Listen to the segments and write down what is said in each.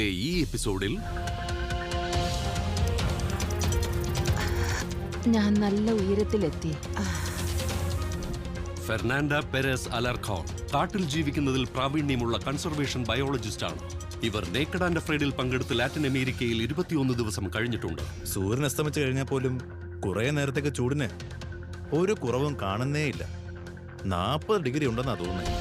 ഈ എപ്പിസോഡിൽ ഞാൻ നല്ല ഉയരത്തിലെത്തി. ഫെർണാൻഡ പെരസ് അലർഖോൺ കാട്ടിൽ ജീവിക്കുന്നതിൽ പ്രാവീണ്യമുള്ള കൺസർവേഷൻ ബയോളജിസ്റ്റാണ്. ഇവർ നേക്കഡ് ആൻഡ് അഫ്രൈഡിൽ പങ്കെടുത്ത് ലാറ്റിൻ അമേരിക്കയിൽ 21 ദിവസം കഴിഞ്ഞിട്ടുണ്ട്. സൂര്യൻ അസ്തമിച്ചു കഴിഞ്ഞാൽ പോലും കുറെ നേരത്തേക്ക് ചൂടിന് ഒരു കുറവും കാണുന്നേയില്ല. 40 ഡിഗ്രി ഉണ്ടെന്നാ തോന്നുന്നത്.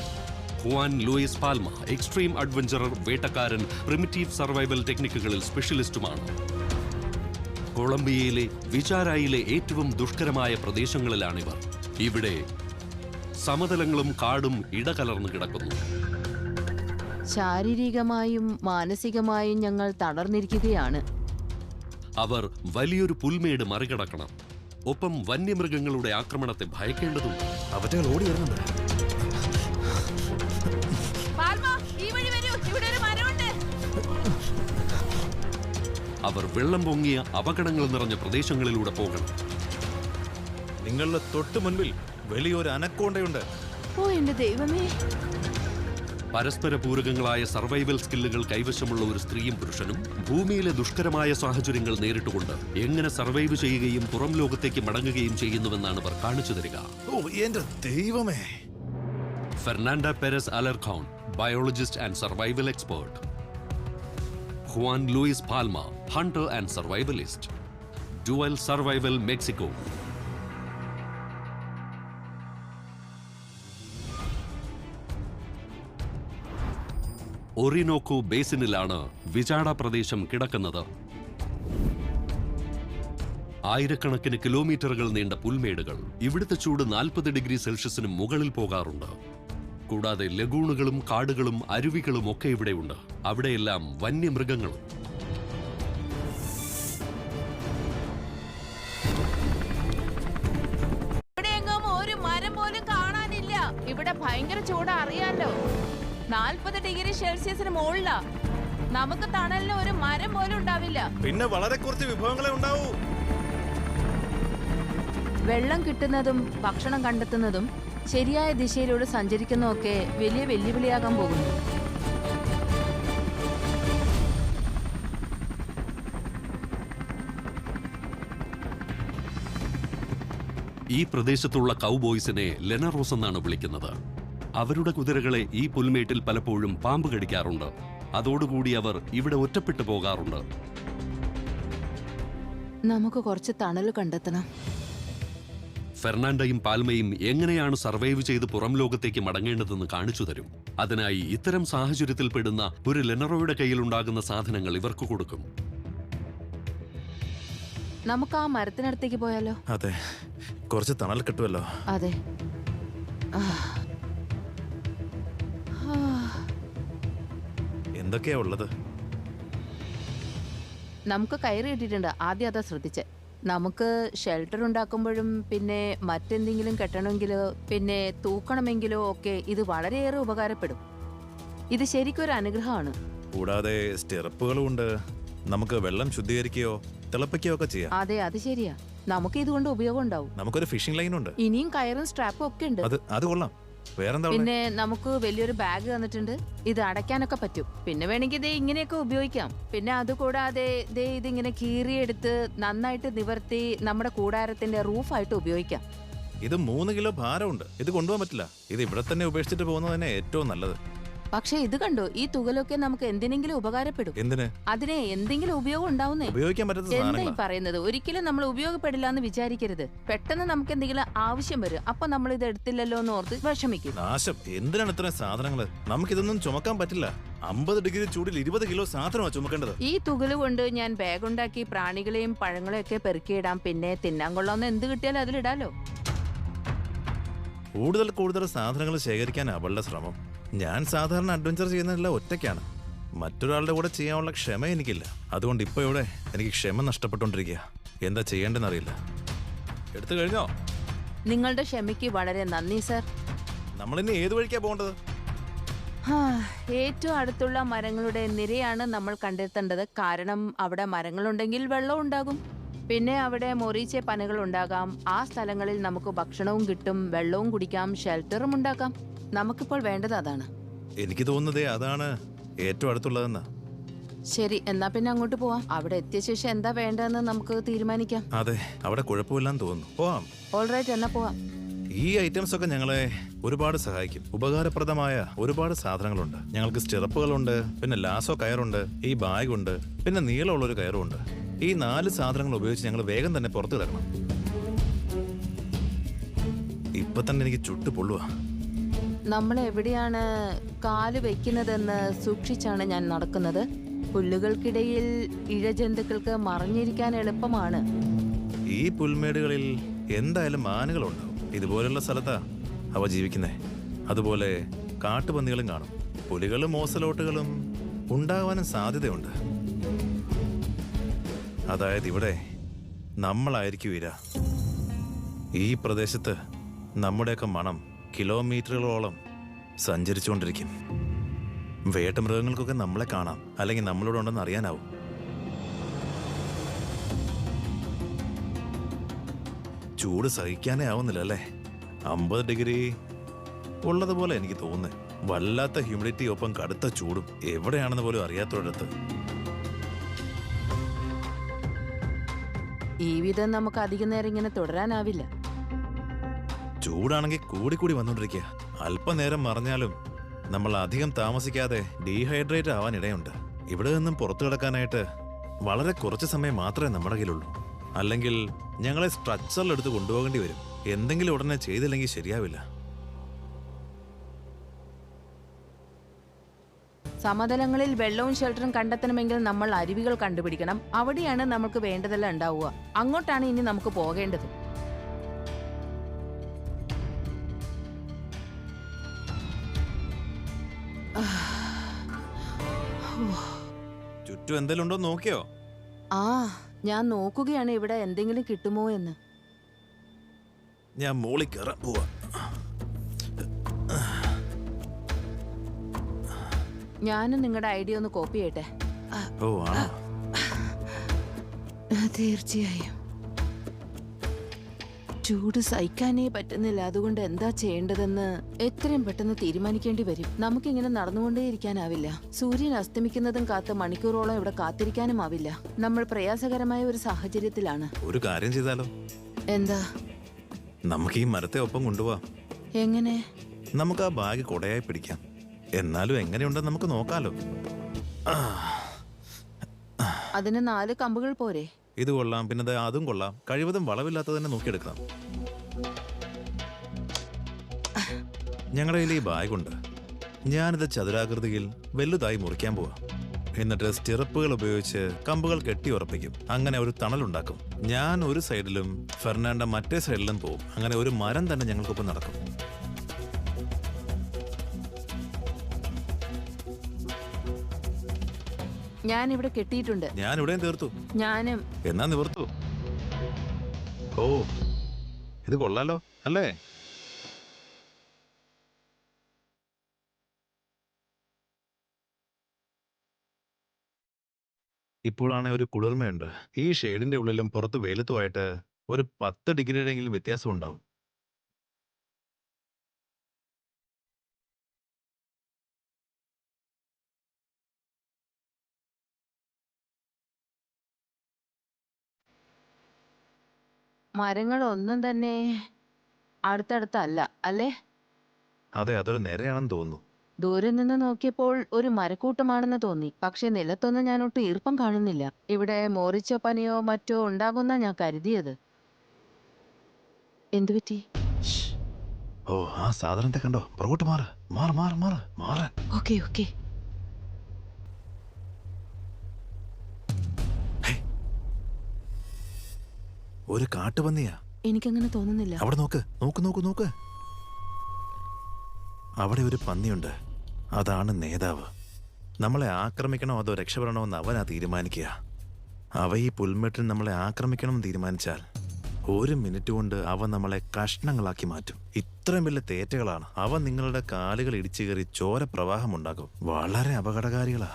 Juan Luis Palma extreme adventurer, വേട്ടക്കാരൻ, പ്രിമിറ്റീവ് സർവൈവൽ ടെക്നിക്കുകളിൽ സ്പെഷ്യലിസ്റ്റുമാണ്. കൊളംബിയയിലെ വിചാരായിലെ ഏറ്റവും ദുഷ്കരമായ പ്രദേശങ്ങളിലാണിവർ. ഇവിടെ സമതലങ്ങളും കാടും ഇടകലർന്നു കിടക്കുന്നു. ശാരീരികമായും മാനസികമായും ഞങ്ങൾ തളർന്നിരിക്കുകയാണ്. അവർ വലിയൊരു പുൽമേട് മറികടക്കണം. ഒപ്പം വന്യമൃഗങ്ങളുടെ ആക്രമണത്തെ ഭയക്കേണ്ടതുണ്ട്. അവറ്റകൾ ഓടി വരുന്നുണ്ട്. അവർ വെള്ളം പൊങ്ങിയ അപകടങ്ങൾ നിറഞ്ഞ പ്രദേശങ്ങളിലൂടെ പോകണം. നിങ്ങളുടെ തൊട്ടു മുൻപിൽ വലിയൊരു അനക്കോണ്ടയുണ്ട്. ഓ എന്റെ ദൈവമേ! പരസ്പര പൂരകങ്ങളായ സർവൈവൽ സ്കില്ലുകൾ കൈവശമുള്ള ഒരു സ്ത്രീയും പുരുഷനും ഭൂമിയിലെ ദുഷ്കരമായ സാഹചര്യങ്ങൾ നേരിട്ടുകൊണ്ട് എങ്ങനെ സർവൈവ് ചെയ്യുകയും പുറം ലോകത്തേക്ക് മടങ്ങുകയും ചെയ്യുന്നുവെന്നാണ് അവർ കാണിച്ചു തരിക. ഓ എന്റെ ദൈവമേ! Fernanda Perez Alarcon, biologist and survival expert. Juan Luis Palma, hunter and survivalist. Dual survival Mexico. Orinoco ബേസിനിലാണ് വിജാഡ പ്രദേശം കിടക്കുന്നത്. ആയിരക്കണക്കിന് കിലോമീറ്ററുകൾ നീണ്ട പുൽമേടുകൾ. ഇവിടുത്തെ ചൂട് 40 ഡിഗ്രി സെൽഷ്യസിന് മുകളിൽ പോകാറുണ്ട്. കൂടാതെ ലഗൂണുകളും കാടുകളും അരുവികളും ഒക്കെ ഇവിടെയുണ്ട്. അവിടെയെല്ലാം വന്യമൃഗങ്ങളും. ഇവിടെയെങ്ങും ഒരു മരം പോലും കാണാനില്ല. ഇവിടെ ഭയങ്കര ചൂട് അറിയാലോ. 40 ഡിഗ്രി സെൽഷ്യസിന് മുകളിലാ. നമുക്ക് തണലിന് ഒരു മരം പോലും ഉണ്ടാവില്ല. പിന്നെ വളരെ കുറച്ച് വിഭവങ്ങളെ ഉണ്ടാവൂ. വെള്ളം കിട്ടുന്നതും ഭക്ഷണം കണ്ടെത്തുന്നതും ശരിയായ ദിശയിലൂടെ സഞ്ചരിക്കുന്നതൊക്കെ വലിയ വെല്ലുവിളിയാകാൻ പോകുന്നു. ഈ പ്രദേശത്തുള്ള കൗബോയ്സിനെ ലെനറോസ് എന്നാണ് വിളിക്കുന്നത്. അവരുടെ കുതിരകളെ ഈ പുൽമേട്ടിൽ പലപ്പോഴും പാമ്പ് കടിക്കാറുണ്ട്. അതോടുകൂടി അവർ ഇവിടെ ഒറ്റപ്പെട്ടു പോകാറുണ്ട്. നമുക്ക് കുറച്ച് തണൽ കണ്ടെത്തണം. ഫെർണാണ്ടയും പാൽമയും എങ്ങനെയാണ് സർവൈവ് ചെയ്ത് പുറം ലോകത്തേക്ക് മടങ്ങേണ്ടതെന്ന് കാണിച്ചു തരും. അതിനായി ഇത്തരം സാഹചര്യത്തിൽ പെടുന്ന ഒരു ലെനറോയുടെ കയ്യിലുണ്ടാകുന്ന സാധനങ്ങൾ ഇവർക്ക് കൊടുക്കും. നമുക്ക് ആ മരത്തിനടുത്തേക്ക് പോയാലോ? അതെ, കുറച്ച് തണൽ കിട്ടുമല്ലോ. അതെ. എന്തൊക്കെയാ ഉള്ളത്? നമുക്ക് കയറി ഇട്ടിട്ടുണ്ട്. ആദ്യം അതാ ശ്രദ്ധിച്ചേ. നമുക്ക് ഷെൽട്ടർ ഉണ്ടാക്കുമ്പോഴും പിന്നെ മറ്റെന്തെങ്കിലും കെട്ടണമെങ്കിലോ പിന്നെ തൂക്കണമെങ്കിലോ ഒക്കെ ഇത് വളരെയേറെ ഉപകാരപ്പെടും. ഇത് ശരിക്കൊരു അനുഗ്രഹമാണ്. കൂടാതെ സ്റ്റെറപ്പുകളും ഉണ്ട്. നമുക്ക് വെള്ളം ശുദ്ധീകരിക്കുകയോ തിളപ്പിക്കുകയോ ഒക്കെ ചെയ്യാം. അതെ, അത് ശരിയാ. നമുക്ക് ഇതുകൊണ്ട് ഉപയോഗം ഉണ്ടാവും. നമുക്കൊരു ഫിഷിംഗ് ലൈൻ ഉണ്ട്. ഇനിയും കയറും സ്ട്രാപ്പും ഒക്കെ ഉണ്ട്. അത് കൊള്ളാം. വേറെന്താ? പിന്നെ നമുക്ക് വലിയൊരു ബാഗ് തന്നിട്ടുണ്ട്. ഇത് അടയ്ക്കാനൊക്കെ പറ്റും. പിന്നെ വേണമെങ്കിൽ ഇത് ഇങ്ങനെയൊക്കെ ഉപയോഗിക്കാം. പിന്നെ അതുകൂടാതെ ഇതിങ്ങനെ കീറിയെടുത്ത് നന്നായിട്ട് നിവർത്തി നമ്മുടെ കൂടാരത്തിന്റെ റൂഫായിട്ട് ഉപയോഗിക്കാം. ഇത് 3 കിലോ ഭാരമുണ്ട്. ഇത് കൊണ്ടുപോകാൻ പറ്റില്ല. ഇത് ഇവിടെ തന്നെ ഉപേക്ഷിച്ചിട്ട് പോകുന്നത് തന്നെ ഏറ്റവും നല്ലത്. പക്ഷെ ഇത് കണ്ടോ, ഈ തുകലൊക്കെ നമുക്ക് എന്തിനെങ്കിലും ഉപകാരപ്പെടും. എന്തിന്? അതിനെ എന്തെങ്കിലും ഉപയോഗം ഉണ്ടാവുന്നേ. ഉപയോഗിക്കാൻ പറ്റുന്ന എന്തായി സാധനങ്ങളാ. പറയുന്നത്? ഒരിക്കലും നമ്മൾ ഉപയോഗപ്പെടില്ല എന്ന് വിചാരിക്കരുത്. പെട്ടെന്ന് നമുക്ക് എന്തെങ്കിലും ആവശ്യം വരും. അപ്പൊ നമ്മൾ ഇത് എടുത്തില്ലല്ലോ എന്ന് ഓർത്ത് വിഷമിക്കും. നാശം! എന്തിനാണ് ഇത്രയും സാധനങ്ങള്? നമുക്കിതൊന്നും ചുമക്കാൻ പറ്റില്ല. 50 ഡിഗ്രി ചൂടിൽ 20 കിലോ സാധനമാണ് ചുമക്കേണ്ടത്. ഈ തുകല് കൊണ്ട് ഞാൻ ബാഗ് ഉണ്ടാക്കി പ്രാണികളെയും പഴങ്ങളെയും ഒക്കെ പെറുക്കിയിടാം. പിന്നെ തിന്നാൻ കൊള്ളാവുന്ന എന്ത് കിട്ടിയാലും അതിലിടാലോ. കൂടുതൽ സാധനങ്ങൾ ശേഖരിക്കാൻ അവളുടെ ശ്രമം. ഞാൻ സാധാരണ അഡ്വഞ്ചർ ചെയ്യുന്നതെല്ലാം ഒറ്റയ്ക്കാണ്. മറ്റൊരാളുടെ കൂടെ ചെയ്യാനുള്ള ക്ഷമ എനിക്കില്ല. അതുകൊണ്ട് ഇപ്പൊ ഇവിടെ എനിക്ക് ക്ഷമ നഷ്ടപ്പെട്ടുകൊണ്ടിരിക്കുക. എന്താ ചെയ്യേണ്ടെന്നറിയില്ല. എടുത്തു കഴിഞ്ഞോ? നിങ്ങളുടെ ക്ഷമയ്ക്ക് വളരെ നന്ദി സർ. നമ്മളിനി ഏത് വഴിക്കാ പോകേണ്ടത്? ഏറ്റവും അടുത്തുള്ള മരങ്ങളുടെ നിരയാണ് നമ്മൾ കണ്ടെത്തേണ്ടത്. കാരണം അവിടെ മരങ്ങളുണ്ടെങ്കിൽ വെള്ളം ഉണ്ടാകും. പിന്നെ അവിടെ മൊറീച്ചെ പനകൾ ഉണ്ടാകാം. ആ സ്ഥലങ്ങളിൽ നമുക്ക് ഭക്ഷണവും കിട്ടും, വെള്ളവും കുടിക്കാം, ഷെൽട്ടറും ഉണ്ടാക്കാം. നമുക്കിപ്പോൾ വേണ്ടത് അതാണ്. എനിക്ക് തോന്നുന്നതേ അതാണ് ഏറ്റവും അടുത്തുള്ളതെന്നാ. ശരി, എന്നാ പിന്നെ അങ്ങോട്ട് പോവാം. അവിടെ എത്തിയ ശേഷം എന്താ വേണ്ടതെന്ന് നമുക്ക് തീരുമാനിക്കാം. അതെ, അവിടെ കുഴപ്പമില്ലാന്ന് തോന്നുന്നു. പോവാം. ഓൾറൈറ്റ്, എന്നാ പോവാം. ഈ ഐറ്റംസ് ഒക്കെ ഞങ്ങളെ ഒരുപാട് സഹായിക്കും. ഉപകാരപ്രദമായ ഒരുപാട് സാധനങ്ങളുണ്ട്. ഞങ്ങൾക്ക് സ്റ്റെറപ്പുകളുണ്ട്, പിന്നെ ലാസോ കയറുണ്ട്, ഈ ബാഗുണ്ട്, പിന്നെ നീളമുള്ളൊരു കയറുണ്ട്. ഈ 4 സാധനങ്ങൾ ഉപയോഗിച്ച് ഞങ്ങൾ വേഗം തന്നെ പുറത്തു കിടക്കണം. ഇപ്പൊ തന്നെ എനിക്ക് ചുട്ടു പൊള്ളുക. നമ്മൾ എവിടെയാണ് കാല് വെക്കുന്നതെന്ന് സൂക്ഷിച്ചാണ് ഞാൻ നടക്കുന്നത്. പുല്ലുകൾക്കിടയിൽ ഇഴജന്തുക്കൾക്ക് മറിഞ്ഞിരിക്കാൻ എളുപ്പമാണ്. ഈ പുൽമേടുകളിൽ എന്തായാലും മാനുകളുണ്ടാവും. ഇതുപോലുള്ള സ്ഥലത്താ അവ ജീവിക്കുന്നേ. അതുപോലെ കാട്ടുപന്നികളും കാണും. പുലികളും ഓസലോട്ടുകളും ഉണ്ടാവാനും സാധ്യതയുണ്ട്. അതായത് ഇവിടെ നമ്മളായിരിക്കും ഇര. ഈ പ്രദേശത്ത് നമ്മുടെയൊക്കെ മണം കിലോമീറ്ററുകളോളം സഞ്ചരിച്ചുകൊണ്ടിരിക്കും. വേട്ടമൃഗങ്ങൾക്കൊക്കെ നമ്മളെ കാണാം, അല്ലെങ്കിൽ നമ്മളോട് ഉണ്ടെന്ന് അറിയാനാവും. ചൂട് സഹിക്കാനേ ആവുന്നില്ല അല്ലേ? 50 ഡിഗ്രി ഉള്ളതുപോലെ എനിക്ക് തോന്നുന്നത്. വല്ലാത്ത ഹ്യൂമിഡിറ്റി ഒപ്പം കടുത്ത ചൂടും. എവിടെയാണെന്ന് പോലും അറിയാത്തടത്ത്. ഈ വിധം നമുക്ക് അധികം നേരം ഇങ്ങനെ തുടരാനാവില്ല. ചൂടാണെങ്കിൽ കൂടി വന്നുകൊണ്ടിരിക്കുക. അല്പനേരം മറിഞ്ഞാലും നമ്മൾ അധികം താമസിക്കാതെ ഡീഹൈഡ്രേറ്റ് ആവാൻ ഇടയുണ്ട്. ഇവിടെ നിന്നും പുറത്തു കിടക്കാനായിട്ട് വളരെ കുറച്ച് സമയം മാത്രമേ നമ്മുടെ കയ്യിലുള്ളൂ. അല്ലെങ്കിൽ ഞങ്ങളെ സ്ട്രക്ചറിലെടുത്ത് കൊണ്ടുപോകേണ്ടി വരും. എന്തെങ്കിലും ഉടനെ ചെയ്തില്ലെങ്കിൽ ശരിയാവില്ല. സമതലങ്ങളിൽ വെള്ളവും ഷെൽട്ടറും കണ്ടെത്തണമെങ്കിൽ നമ്മൾ അരുവികൾ കണ്ടുപിടിക്കണം. അവിടെയാണ് നമുക്ക് വേണ്ടതെല്ലാം ഉണ്ടാവുക. അങ്ങോട്ടാണ് ഇനി നമുക്ക് പോകേണ്ടത്. ചുറ്റും എന്തെങ്കിലും ഉണ്ടോ നോക്കിയോ? ആ, ഞാൻ നോക്കുകയാണ് ഇവിടെ എന്തെങ്കിലും കിട്ടുമോ എന്ന്. ഞാൻ മോളിൽ കയറാൻ പോവാ. ഞാനും നിങ്ങളുടെ ഐഡിയ ഒന്ന് കോപ്പി ചെയ്യട്ടെ. ഓ ആണോ? തീർച്ചയായും. ചൂട് സഹിക്കാനേ പറ്റുന്നില്ല. അതുകൊണ്ട് എന്താ ചെയ്യേണ്ടതെന്ന് എത്രയും പെട്ടെന്ന് തീരുമാനിക്കേണ്ടി വരും. നമുക്കിങ്ങനെ നടന്നുകൊണ്ടേയിരിക്കാനാവില്ല. സൂര്യൻ അസ്തമിക്കുന്നതും കാത്ത് മണിക്കൂറോളം ഇവിടെ കാത്തിരിക്കാനും ആവില്ല. നമ്മൾ പ്രയാസകരമായ ഒരു സാഹചര്യത്തിലാണ്. ഒരു കാര്യം ചെയ്താലോ? എന്താ? നമുക്ക് ഈ മരത്തെ ഒപ്പം കൊണ്ടുപോവാം. എങ്ങനെ? നമുക്ക് ആ ബാഗ് കൊടയായി പിടിക്കാം. എന്നാലും എങ്ങനെയുണ്ടെന്ന് നമുക്ക് നോക്കാലോ. അതിന് 4 കമ്പുകൾ പോരെ? ഇത് കൊള്ളാം, പിന്നെ അതും കൊള്ളാം. കഴിവതും വളവില്ലാത്തത് തന്നെ നോക്കിയെടുക്കണം. ഞങ്ങളുടെ കയ്യിൽ ഈ ബാഗുണ്ട്. ഞാനിത് ചതുരാകൃതിയിൽ വലുതായി മുറിക്കാൻ പോവാ. എന്നിട്ട് സ്റ്റിറപ്പുകൾ ഉപയോഗിച്ച് കമ്പുകൾ കെട്ടി ഉറപ്പിക്കും. അങ്ങനെ ഒരു തണലുണ്ടാക്കും. ഞാൻ ഒരു സൈഡിലും ഫെർണാണ്ട മറ്റേ സൈഡിലും പോവും. അങ്ങനെ ഒരു മരം തന്നെ ഞങ്ങൾക്കൊപ്പം നടക്കും. ഞാനിവിടെ കെട്ടിയിട്ടുണ്ട്. ഞാൻ ഇവിടെയും തീർത്തു. ഞാനും. എന്നാ നിവർത്തു. ഓ, ഇത് കൊള്ളാലോ അല്ലേ? ഇപ്പോഴാണ് ഒരു കുളിർമയുണ്ട്. ഈ ഷെയ്ഡിന്റെ ഉള്ളിലും പുറത്ത് വെയിലത്തുമായിട്ട് ഒരു 10 ഡിഗ്രിയുടെയെങ്കിലും വ്യത്യാസം ഉണ്ടാവും. മരങ്ങളൊന്നും തന്നെ അടുത്തടുത്തല്ല അല്ലേ? അതെ, അതൊരു നിരയാണെന്ന് തോന്നുന്നു. ദൂരെ നിന്ന് നോക്കിയപ്പോൾ ഒരു മരക്കൂട്ടമാണെന്ന് തോന്നി. പക്ഷെ നിലത്തൊന്നും ഞാൻ ഒട്ടും ഈർപ്പം കാണുന്നില്ല. ഇവിടെ മോറിച്ചോ പനിയോ മറ്റോ ഉണ്ടാകുന്ന ഞാൻ കരുതിയത്. എന്തുപറ്റി? ഓ, ആ സാധനത്തെ കണ്ടോ? പുറകോട്ട് മാറ്. മാറ്. ഓക്കെ. ഒരു കാട്ടുപന്നിയാ. എനിക്കങ്ങനെ തോന്നുന്നില്ല. അവിടെ നോക്ക്. അവിടെ ഒരു പന്നിയുണ്ട്. അതാണ് നേതാവ്. നമ്മളെ ആക്രമിക്കണോ അതോ രക്ഷപ്പെടണോ എന്ന് അവനാ തീരുമാനിക്കുക. അവ ഈ പുൽമെട്ടിൽ നമ്മളെ ആക്രമിക്കണമെന്ന് തീരുമാനിച്ചാൽ 1 മിനിറ്റ് കൊണ്ട് അവ നമ്മളെ കഷ്ണങ്ങളാക്കി മാറ്റും. ഇത്രയും വലിയ തേറ്റകളാണ്. അവ നിങ്ങളുടെ കാലുകൾ ഇടിച്ചു കയറി ചോര പ്രവാഹം ഉണ്ടാക്കും. വളരെ അപകടകാരികളാ.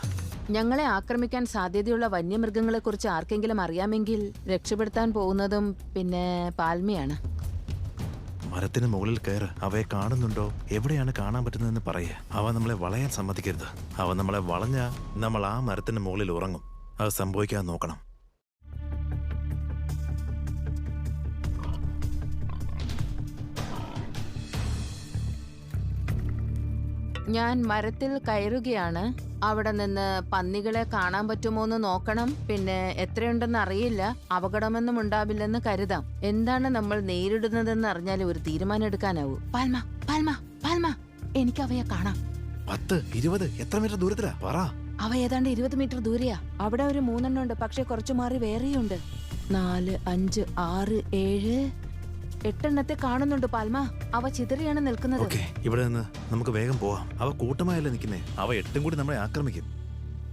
ഞങ്ങളെ ആക്രമിക്കാൻ സാധ്യതയുള്ള വന്യമൃഗങ്ങളെ കുറിച്ച് ആർക്കെങ്കിലും അറിയാമെങ്കിൽ രക്ഷപ്പെടുത്താൻ പോകുന്നതും പിന്നെ പാൽമിയാണ്. മരത്തിന് മുകളിൽ കയറ്. അവയെ കാണുന്നുണ്ടോ, എവിടെയാണ് കാണാൻ പറ്റുന്നതെന്ന് പറയേ. അവ നമ്മളെ വളയാൻ സമ്മതിക്കരുത്. അവ നമ്മളെ വളഞ്ഞ നമ്മൾ ആ മരത്തിന് മുകളിൽ ഉറങ്ങും. അത് സംഭവിക്കാൻ നോക്കണം. ഞാൻ മരത്തിൽ കയറുകയാണ്. അവിടെ നിന്ന് പന്നികളെ കാണാൻ പറ്റുമോന്ന് നോക്കണം. പിന്നെ എത്രയുണ്ടെന്ന് അറിയില്ല. അപകടമൊന്നും ഉണ്ടാവില്ലെന്ന് കരുതാം. എന്താണ് നമ്മൾ നേരിടുന്നതെന്ന് അറിഞ്ഞാൽ ഒരു തീരുമാനം എടുക്കാനാവൂ. പാൽമ പാൽമ പാൽമ, എനിക്ക് അവയെ കാണാം. 10, 20 എത്ര മീറ്റർ ദൂരത്തിലാ പറ? അവ ഏതാണ്ട് 20 മീറ്റർ ദൂരെയാ. അവിടെ ഒരു 3 ഉണ്ട്, പക്ഷെ കുറച്ചു മാറി വേറെയുണ്ട്. 4, 5, 6, 7, 8 എണ്ണത്തെ കാണുന്നുണ്ട് പാൽമ. അവ ചിതറിയാണ് നിൽക്കുന്നത്. ഓക്കെ, ഇവിടെ നിന്ന് നമുക്ക് വേഗം പോവാം. അവ കൂട്ടമായല്ലേ നിൽക്കുന്നേ. അവ 8 കൂടി നമ്മളെ ആക്രമിക്കും.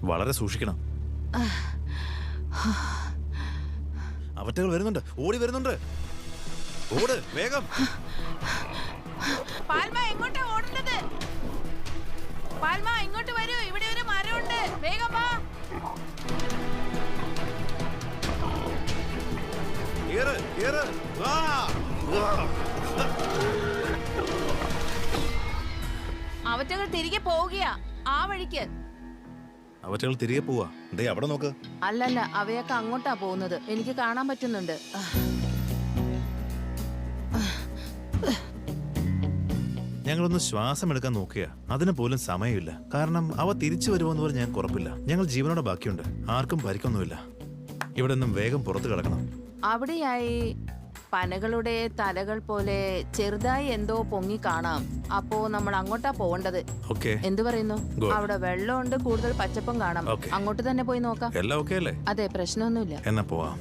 വളരെ സൂക്ഷിക്കണം. അവറ്റകൾ വരുന്നുണ്ട്, ഓടി വരുന്നുണ്ട്. ഓട് വേഗം. പാൽമ എങ്ങോട്ടാ ഓടുന്നത്? പാൽമ ഇങ്ങോട്ട് വരൂ, ഇവിടെ ഒരു മരമുണ്ട്. വേഗം വാ. കേറ്, കേറ്. വാ. അവറ്റകൾ തിരികെ പോവുകയാ ആ വഴിക്ക്. അവറ്റകൾ തിരികെ പോവാ. ദേ അവിടെ നോക്ക്. അല്ലല്ല, അവയൊക്കെ അങ്ങോട്ടാ പോകുന്നത്. എനിക്ക് കാണാൻ പറ്റുന്നുണ്ട്. ഞങ്ങളൊന്ന് ശ്വാസം എടുക്കാൻ നോക്കിയ അതിന് പോലും സമയമില്ല. കാരണം അവ തിരിച്ചു വരുമോന്ന് പറഞ്ഞ് ഞങ്ങൾക്ക് ഉറപ്പില്ല. ഞങ്ങൾ ജീവനോടെ ബാക്കിയുണ്ട്. ആർക്കും പരിക്കൊന്നുമില്ല. ഇവിടെ നിന്നും വേഗം പുറത്തു കിടക്കണം. അവിടെയായി പനകളുടെ തലകൾ പോലെ ചെറുതായി എന്തോ പൊങ്ങി കാണാം. അപ്പോ നമ്മൾ അങ്ങോട്ടാ പോവേണ്ടത്. ഓക്കെ, എന്തു പറയുന്നു? Good. അവിടെ വെള്ളമുണ്ട്, കൂടുതൽ പച്ചപ്പും കാണാം. Okay. അങ്ങോട്ട് തന്നെ പോയി നോക്കാം. എല്ലാം ഓക്കെ അല്ലേ? അതെ, പ്രശ്നമൊന്നുമില്ല. എന്നാ പോവാം.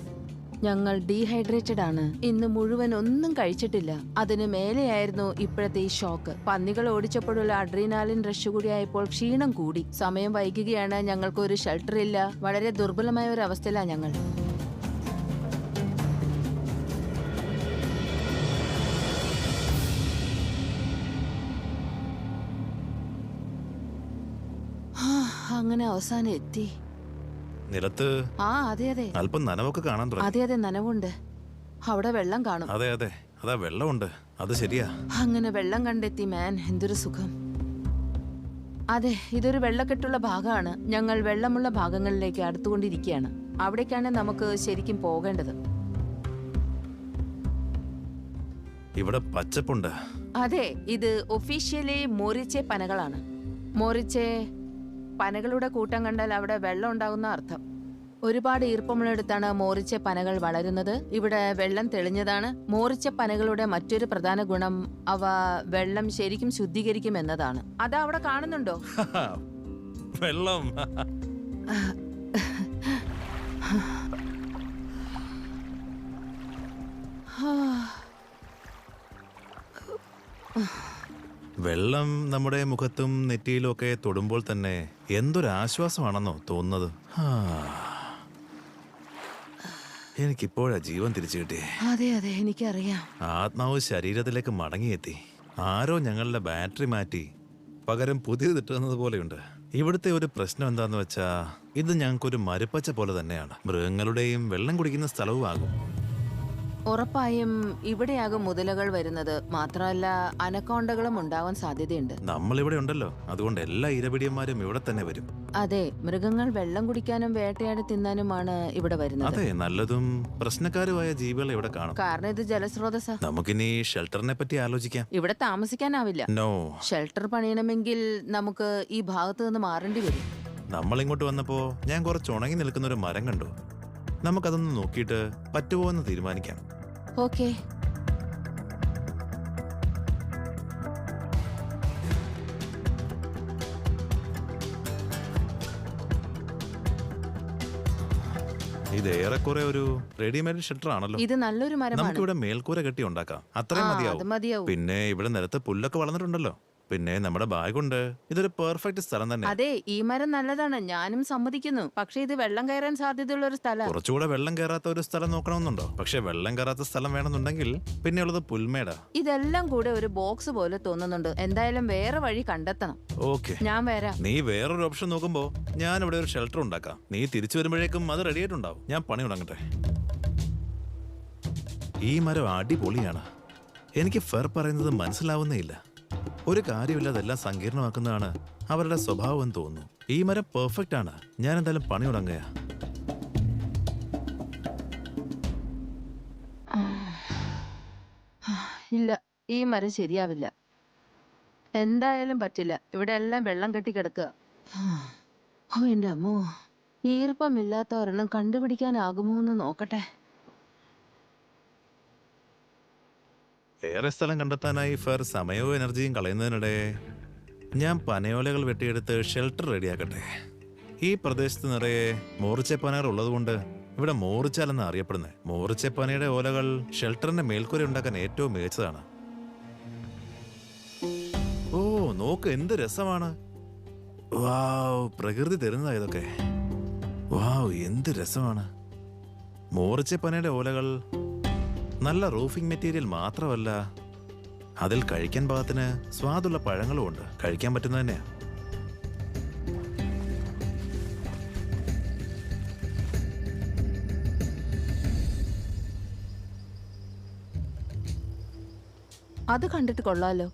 ഞങ്ങൾ ഡീഹൈഡ്രേറ്റഡ് ആണ്. ഇന്ന് മുഴുവൻ ഒന്നും കഴിച്ചിട്ടില്ല. അതിന് മേലെയായിരുന്നു ഇപ്പോഴത്തെ ഈ ഷോക്ക്. പന്നികൾ ഓടിച്ചപ്പോഴുള്ള അഡ്രീനാലിൻ റഷ് കൂടി ആയപ്പോൾ ക്ഷീണം കൂടി. സമയം വൈകുകയാണ്. ഞങ്ങൾക്ക് ഒരു ഷെൽട്ടർ ഇല്ല. വളരെ ദുർബലമായ ഒരു അവസ്ഥയിലാണ് ഞങ്ങൾ. അങ്ങനെ അവസാനം എത്തി. നിലത്ത് അതെ അതെ അല്പം നനവൊക്കെ കാണാൻ തുടങ്ങി. അതെ അതെ, നനവുണ്ട്. അവിടെ വെള്ളം കാണും. അതെ അതെ, അതാ വെള്ളമുണ്ട്. അത് ശരിയാ. അങ്ങനെ വെള്ളം കണ്ടെത്തി. മാൻ, എന്തൊരു സുഖം. അതെ, ഇതൊരു വെള്ളക്കെട്ടുള്ള ഭാഗമാണ്. ഞങ്ങൾ വെള്ളമുള്ള ഭാഗങ്ങളിലേക്ക് അടുത്തുകൊണ്ടിരിക്കുകയാണ്. അവിടേക്കാണ് നമുക്ക് ശരിക്കും പോകേണ്ടത്. ഇവിടെ പച്ചപ്പുണ്ട്. അതെ, ഇത് ഒഫീഷ്യലി മോറിച്ചെ പനകളാണ്. മോറിച്ചെ പനകളുടെ കൂട്ടം കണ്ടാൽ അവിടെ വെള്ളം ഉണ്ടാകുന്ന അർത്ഥം. ഒരുപാട് ഈർപ്പമുള്ളിടത്താണ് മോറിച്ചെ പനകൾ വളരുന്നത്. ഇവിടെ വെള്ളം തെളിഞ്ഞതാണ്. മോറിച്ചെ പനകളുടെ മറ്റൊരു പ്രധാന ഗുണം അവ വെള്ളം ശരിക്കും ശുദ്ധീകരിക്കും എന്നതാണ്. അതാ അവിടെ കാണുന്നുണ്ടോ? വെള്ളം. വെള്ളം നമ്മുടെ മുഖത്തും നെറ്റിയിലും ഒക്കെ തൊടുമ്പോൾ തന്നെ എന്തൊരാശ്വാസമാണെന്നോ തോന്നുന്നത്. എനിക്കിപ്പോഴാ ജീവൻ തിരിച്ചു കിട്ടിയേ. അതെ അതെ, എനിക്കറിയാം. ആത്മാവ് ശരീരത്തിലേക്ക് മടങ്ങിയെത്തി. ആരോ ഞങ്ങളുടെ ബാറ്ററി മാറ്റി പകരം പുതിയത് ഇട്ടുന്നത് പോലെയുണ്ട്. ഇവിടുത്തെ ഒരു പ്രശ്നം എന്താന്ന് വെച്ചാ, ഇത് ഞങ്ങൾക്കൊരു മരുപ്പച്ച പോലെ തന്നെയാണ്. മൃഗങ്ങളുടെയും വെള്ളം കുടിക്കുന്ന സ്ഥലവും ആകും. ഉറപ്പായും ഇവിടെയാകും മുതലകൾ വരുന്നത്. മാത്രമല്ല അനക്കോണ്ടകളും ഉണ്ടാവാൻ സാധ്യതയുണ്ട്. നമ്മളിവിടെ ഉണ്ടല്ലോ, അതുകൊണ്ട് എല്ലാ ഇരപിടിയന്മാരും ഇവിടെ തന്നെ വരും. അതെ, മൃഗങ്ങൾ വെള്ളം കുടിക്കാനും വേട്ടയാടി തിന്നാനുമാണ് ഇവിടെ വരുന്നത്. അതെ, നല്ലതും പ്രശ്നക്കാരുമായ ജീവികൾ ഇവിടെ കാണും. കാരണം ഇത് ജലസ്രോതസ്സാ. നമുക്കിനി ഷെൽട്ടറിനെ പറ്റി ആലോചിക്കാം. ഇവിടെ താമസിക്കാനാവില്ല. നോ, ഷെൽട്ടർ പണിയണമെങ്കിൽ നമുക്ക് ഈ ഭാഗത്ത് നിന്ന് മാറേണ്ടി വരും. നമ്മൾ ഇങ്ങോട്ട് വന്നപ്പോ ഞാൻ കുറച്ച് ഉണങ്ങി നിൽക്കുന്ന ഒരു മരം കണ്ടു. നമുക്കതൊന്ന് നോക്കിയിട്ട് പറ്റുമോ എന്ന് തീരുമാനിക്കാം. ഓക്കെ. ഇത് ഏറെക്കുറെ ഒരു റെഡിമെയ്ഡ് ഷെൽട്ടർ ആണല്ലോ. ഇത് നല്ലൊരു മരമാണ്. നമുക്കിവിടെ മേൽക്കൂര കെട്ടി ഉണ്ടാക്കാം. അത്രയും അത് മതിയാവും. മതിയാവും. പിന്നെ ഇവിടെ നിലത്ത് പുല്ലൊക്കെ വളർന്നിട്ടുണ്ടല്ലോ. പിന്നെ നമ്മുടെ ബാഗുണ്ട്. ഇതൊരു പെർഫെക്റ്റ് സ്ഥലം തന്നെ. അതെ, ഈ മരം നല്ലതാണ്, ഞാനും സമ്മതിക്കുന്നു. പക്ഷെ ഇത് വെള്ളം കയറാൻ സാധ്യതയുള്ള ഒരു സ്ഥലം. കുറച്ചുകൂടെ വെള്ളം കയറാത്ത ഒരു സ്ഥലം നോക്കണമെന്നുണ്ടോ? പക്ഷെ വെള്ളം കയറാത്ത സ്ഥലം വേണമെന്നുണ്ടെങ്കിൽ പിന്നെയുള്ളത് പുൽമേടാ. ഇതെല്ലാം കൂടെ ഒരു ബോക്സ് പോലെ തോന്നുന്നുണ്ട്. എന്തായാലും വേറെ വഴി കണ്ടെത്തണം. ഓക്കെ, ഞാൻ വരാം. നീ വേറൊരു ഓപ്ഷൻ നോക്കുമ്പോ ഞാൻ ഇവിടെ ഒരു ഷെൽട്ടർ ഉണ്ടാക്കാം. നീ തിരിച്ചു വരുമ്പോഴേക്കും അത് റെഡി ആയിട്ടുണ്ടാവും. ഞാൻ പണി തുടങ്ങട്ടെ. ഈ മരം അടിപൊളിയാണ്. എനിക്ക് ഫെർ പറയുന്നത് മനസ്സിലാവുന്നേ ഇല്ല. ഒരു കാര്യമില്ലാതെ എല്ലാം സങ്കീർണമാക്കുന്നതാണ് അവരുടെ സ്വഭാവം എന്ന് തോന്നുന്നു. ഈ മരം പെർഫെക്റ്റ് ആണ്. ഞാൻ എന്തായാലും പണി തുടങ്ങുക. ഇല്ല, ഈ മരം ശരിയാവില്ല. എന്തായാലും പറ്റില്ല. ഇവിടെ എല്ലാം വെള്ളം കെട്ടി കിടക്കുക. ഓ എന്റെ അമ്മോ, ഈർപ്പമില്ലാത്ത ഒരെണ്ണം കണ്ടുപിടിക്കാനാകുമോ എന്ന് നോക്കട്ടെ. വേറെ സ്ഥലം കണ്ടെത്താനായി ഫെർ സമയവും എനർജിയും കളയുന്നതിനിടെ ഞാൻ പനയോലകൾ വെട്ടിയെടുത്ത് ഷെൽട്ടർ റെഡിയാക്കട്ടെ. ഈ പ്രദേശത്ത് നിറയെ മോറിച്ചപ്പനകൾ ഉള്ളതുകൊണ്ട് ഇവിടെ മോറിച്ചാലെന്ന് അറിയപ്പെടുന്നത്. മോറിച്ചപ്പനയുടെ ഓലകൾ ഷെൽട്ടറിന്റെ മേൽക്കൂര ഉണ്ടാക്കാൻ ഏറ്റവും മികച്ചതാണ്. ഓ നോക്ക്, എന്ത് രസമാണ്. വാവ്, പ്രകൃതി തരുന്നതാ ഇതൊക്കെ. വാവ്, എന്ത് രസമാണ്. മോറിച്ചപ്പനയുടെ ഓലകൾ നല്ല റൂഫിംഗ് മെറ്റീരിയൽ മാത്രമല്ല, അതിൽ കഴിക്കാൻ പാകത്തിന് സ്വാദുള്ള പഴങ്ങളും ഉണ്ട്. കഴിക്കാൻ പറ്റുന്ന തന്നെയാ. അത് കണ്ടിട്ട് കൊള്ളാലോ.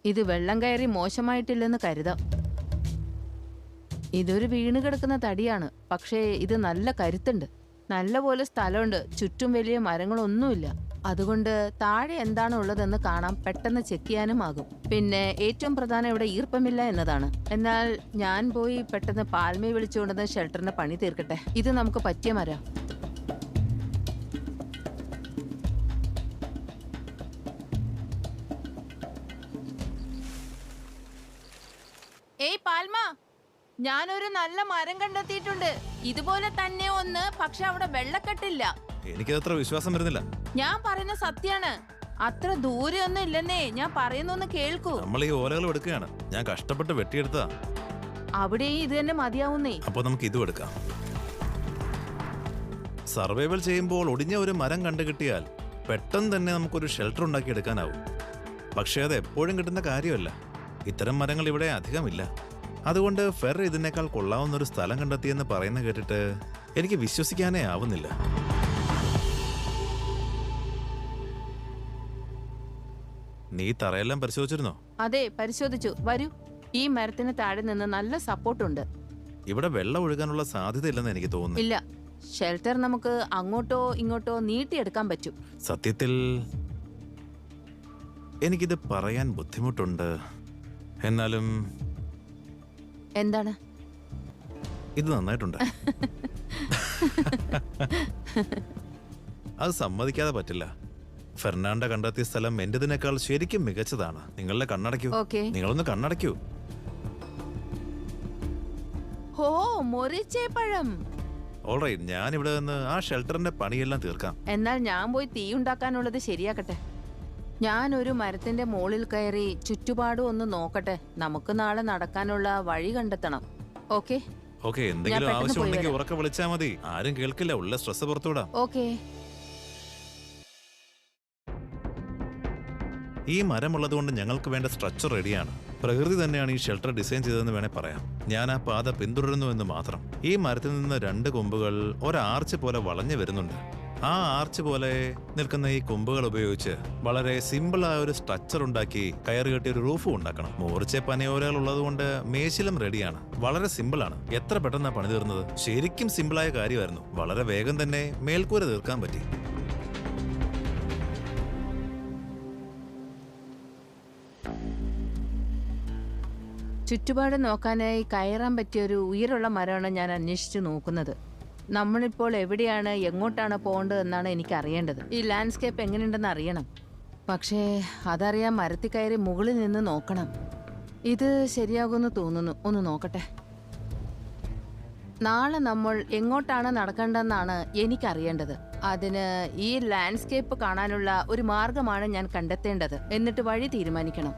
ഇത് വെള്ളം കയറി മോശമായിട്ടില്ലെന്ന് കരുതാം. ഇതൊരു വീണ് കിടക്കുന്ന തടിയാണ്, പക്ഷേ ഇത് നല്ല കരുത്തുണ്ട്. നല്ലപോലെ സ്ഥലമുണ്ട്, ചുറ്റും വലിയ മരങ്ങളൊന്നുമില്ല. അതുകൊണ്ട് താഴെ എന്താണ് ഉള്ളതെന്ന് കാണാൻ പെട്ടെന്ന് ചെക്ക് ചെയ്യാനും ആകും. പിന്നെ ഏറ്റവും പ്രധാനം ഇവിടെ ഈർപ്പമില്ല എന്നതാണ്. എന്നാൽ ഞാൻ പോയി പെട്ടെന്ന് പാൽമയെ വിളിച്ചുകൊണ്ടെന്ന് ഷെൽട്ടറിന്റെ പണി തീർക്കട്ടെ. ഇത് നമുക്ക് പറ്റിയ മരം. ഏയ് പാൽമ, ഞാനൊരു നല്ല മരം കണ്ടെത്തിയിട്ടുണ്ട്. ഇതുപോലെ തന്നെ ഒന്ന്, പക്ഷെ അവിടെ വെള്ളക്കെട്ടില്ല. എനിക്കത്ര വിശ്വാസം വരുന്നില്ല. ഞാൻ പറയുന്ന സത്യാണ്. അത്ര ദൂരെ ഒന്നും ഇല്ലെന്നേ. ഞാൻ പറയുന്നൊന്ന് കേൾക്കൂ. നമ്മൾ ഈ ഓലകൾ എടുക്കുകയാണ്. ഞാൻ കഷ്ടപ്പെട്ട് വെട്ടിയെടുത്താ. അവിടെയും ഇത് തന്നെ മതിയാവുന്നേ. അപ്പൊ നമുക്ക് ഇതും എടുക്കാം. സർവൈവൽ ചെയ്യുമ്പോൾ ഒടിഞ്ഞ ഒരു മരം കണ്ടു കിട്ടിയാൽ പെട്ടെന്ന് തന്നെ നമുക്കൊരു ഷെൽട്ടർ ഉണ്ടാക്കി എടുക്കാനാവും. പക്ഷേ അത് എപ്പോഴും കിട്ടുന്ന കാര്യമല്ല. ഇത്തരം മരങ്ങൾ ഇവിടെ അധികമില്ല. അതുകൊണ്ട് ഫെർ ഇതിനേക്കാൾ കൊള്ളാവുന്ന ഒരു സ്ഥലം കണ്ടെത്തിയെന്ന് പറയുന്ന കേട്ടിട്ട് എനിക്ക് വിശ്വസിക്കാനേ ആവുന്നില്ല. നീ തറയെല്ലാം പരിശോധിച്ചിരുന്നോ? അതെ, പരിശോധിച്ചു. വരൂ, ഈ മരത്തിന് താഴെ നിന്ന് നല്ല സപ്പോർട്ടുണ്ട്. ഇവിടെ വെള്ളം ഒഴുകാനുള്ള സാധ്യതയില്ലെന്ന് എനിക്ക് തോന്നുന്നു. ഇല്ല, ഷെൽട്ടർ നമുക്ക് അങ്ങോട്ടോ ഇങ്ങോട്ടോ നീട്ടിയെടുക്കാൻ പറ്റും. സത്യത്തിൽ എനിക്കിത് പറയാൻ ബുദ്ധിമുട്ടുണ്ട്. എന്നാലും എന്താണ്? ഇത് നന്നായിട്ടുണ്ട്. അത് സമ്മതിക്കാതെ പറ്റില്ല. ഫെർണാണ്ട കണ്ടെത്തിയ സ്ഥലം എന്റേതിനേക്കാൾ ശരിക്കും മികച്ചതാണ്. നിങ്ങളുടെ കണ്ണടയ്ക്കൂ. ഓക്കേ. നിങ്ങളൊന്ന് കണ്ണടയ്ക്കൂ. ഓ, മൊറിച്ചേ പഴം. ഓൾറൈറ്റ്, ഞാൻ ഇവിടെ നിന്ന് ആ ഷെൽട്ടറിന്റെ പണിയെല്ലാം തീർക്കാം. എന്നാൽ ഞാൻ പോയി തീ ഉണ്ടാക്കാനുള്ളത് ശരിയാക്കട്ടെ. ഞാൻ ഒരു മരത്തിന്റെ മുകളിൽ കയറി ചുറ്റുപാടും ഒന്ന് നോക്കട്ടെ. നമുക്ക് നാളെ നടക്കാനുള്ള വഴി കണ്ടെത്തണം. ഓക്കെ ഓക്കെ, എന്തെങ്കിലും പെട്ടെന്ന് ആവശ്യമുണ്ടെങ്കിൽ പോയി ഉറക്കെ വിളിച്ചാൽ മതി. ആരും കേൾക്കില്ല. ഉള്ള സ്ട്രെസ് പുറത്തുവിടാം. ഓക്കെ. ഈ മരമുള്ളത് കൊണ്ട് ഞങ്ങൾക്ക് വേണ്ട സ്ട്രക്ചർ റെഡിയാണ്. പ്രകൃതി തന്നെയാണ് ഈ ഷെൽട്ടർ ഡിസൈൻ ചെയ്തതെന്ന് വേണേ പറയാം. ഞാൻ ആ പാത പിന്തുടരുന്നു എന്ന് മാത്രം. ഈ മരത്തിൽ നിന്ന് 2 കൊമ്പുകൾ ഒരു ആർച്ച് പോലെ വളഞ്ഞു വരുന്നുണ്ട്. ആ ആർച്ച് പോലെ നിൽക്കുന്ന ഈ കൊമ്പുകൾ ഉപയോഗിച്ച് വളരെ സിമ്പിൾ ആയ ഒരു സ്ട്രക്ചർ ഉണ്ടാക്കി കയറ് കെട്ടി ഒരു റൂഫും ഉണ്ടാക്കണം. മോറിച്ച പനയോലകൾ ഉള്ളതുകൊണ്ട് മേശിലും റെഡിയാണ്. വളരെ സിമ്പിൾ ആണ്. എത്ര പെട്ടെന്നാണ് പണി തീർന്നത്. ശരിക്കും സിമ്പിളായ കാര്യമായിരുന്നു. വളരെ വേഗം തന്നെ മേൽക്കൂര തീർക്കാൻ പറ്റി. ചുറ്റുപാട് നോക്കാനായി കയറാൻ പറ്റിയൊരു ഉയരമുള്ള മരമാണ് ഞാൻ അന്വേഷിച്ച് നോക്കുന്നത്. നമ്മളിപ്പോൾ എവിടെയാണ്, എങ്ങോട്ടാണ് പോകേണ്ടത് എന്നാണ് എനിക്ക് അറിയേണ്ടത്. ഈ ലാൻഡ്സ്കേപ്പ് എങ്ങനെയുണ്ടെന്ന് അറിയണം. പക്ഷേ അതറിയാൻ മരത്തിൽ കയറി മുകളിൽ നിന്ന് നോക്കണം. ഇത് ശരിയാകുമെന്ന് തോന്നുന്നു. ഒന്ന് നോക്കട്ടെ. നാളെ നമ്മൾ എങ്ങോട്ടാണ് നടക്കേണ്ടതെന്നാണ് എനിക്കറിയേണ്ടത്. അതിന് ഈ ലാൻഡ്സ്കേപ്പ് കാണാനുള്ള ഒരു മാർഗമാണ് ഞാൻ കണ്ടെത്തേണ്ടത്. എന്നിട്ട് വഴി തീരുമാനിക്കണം.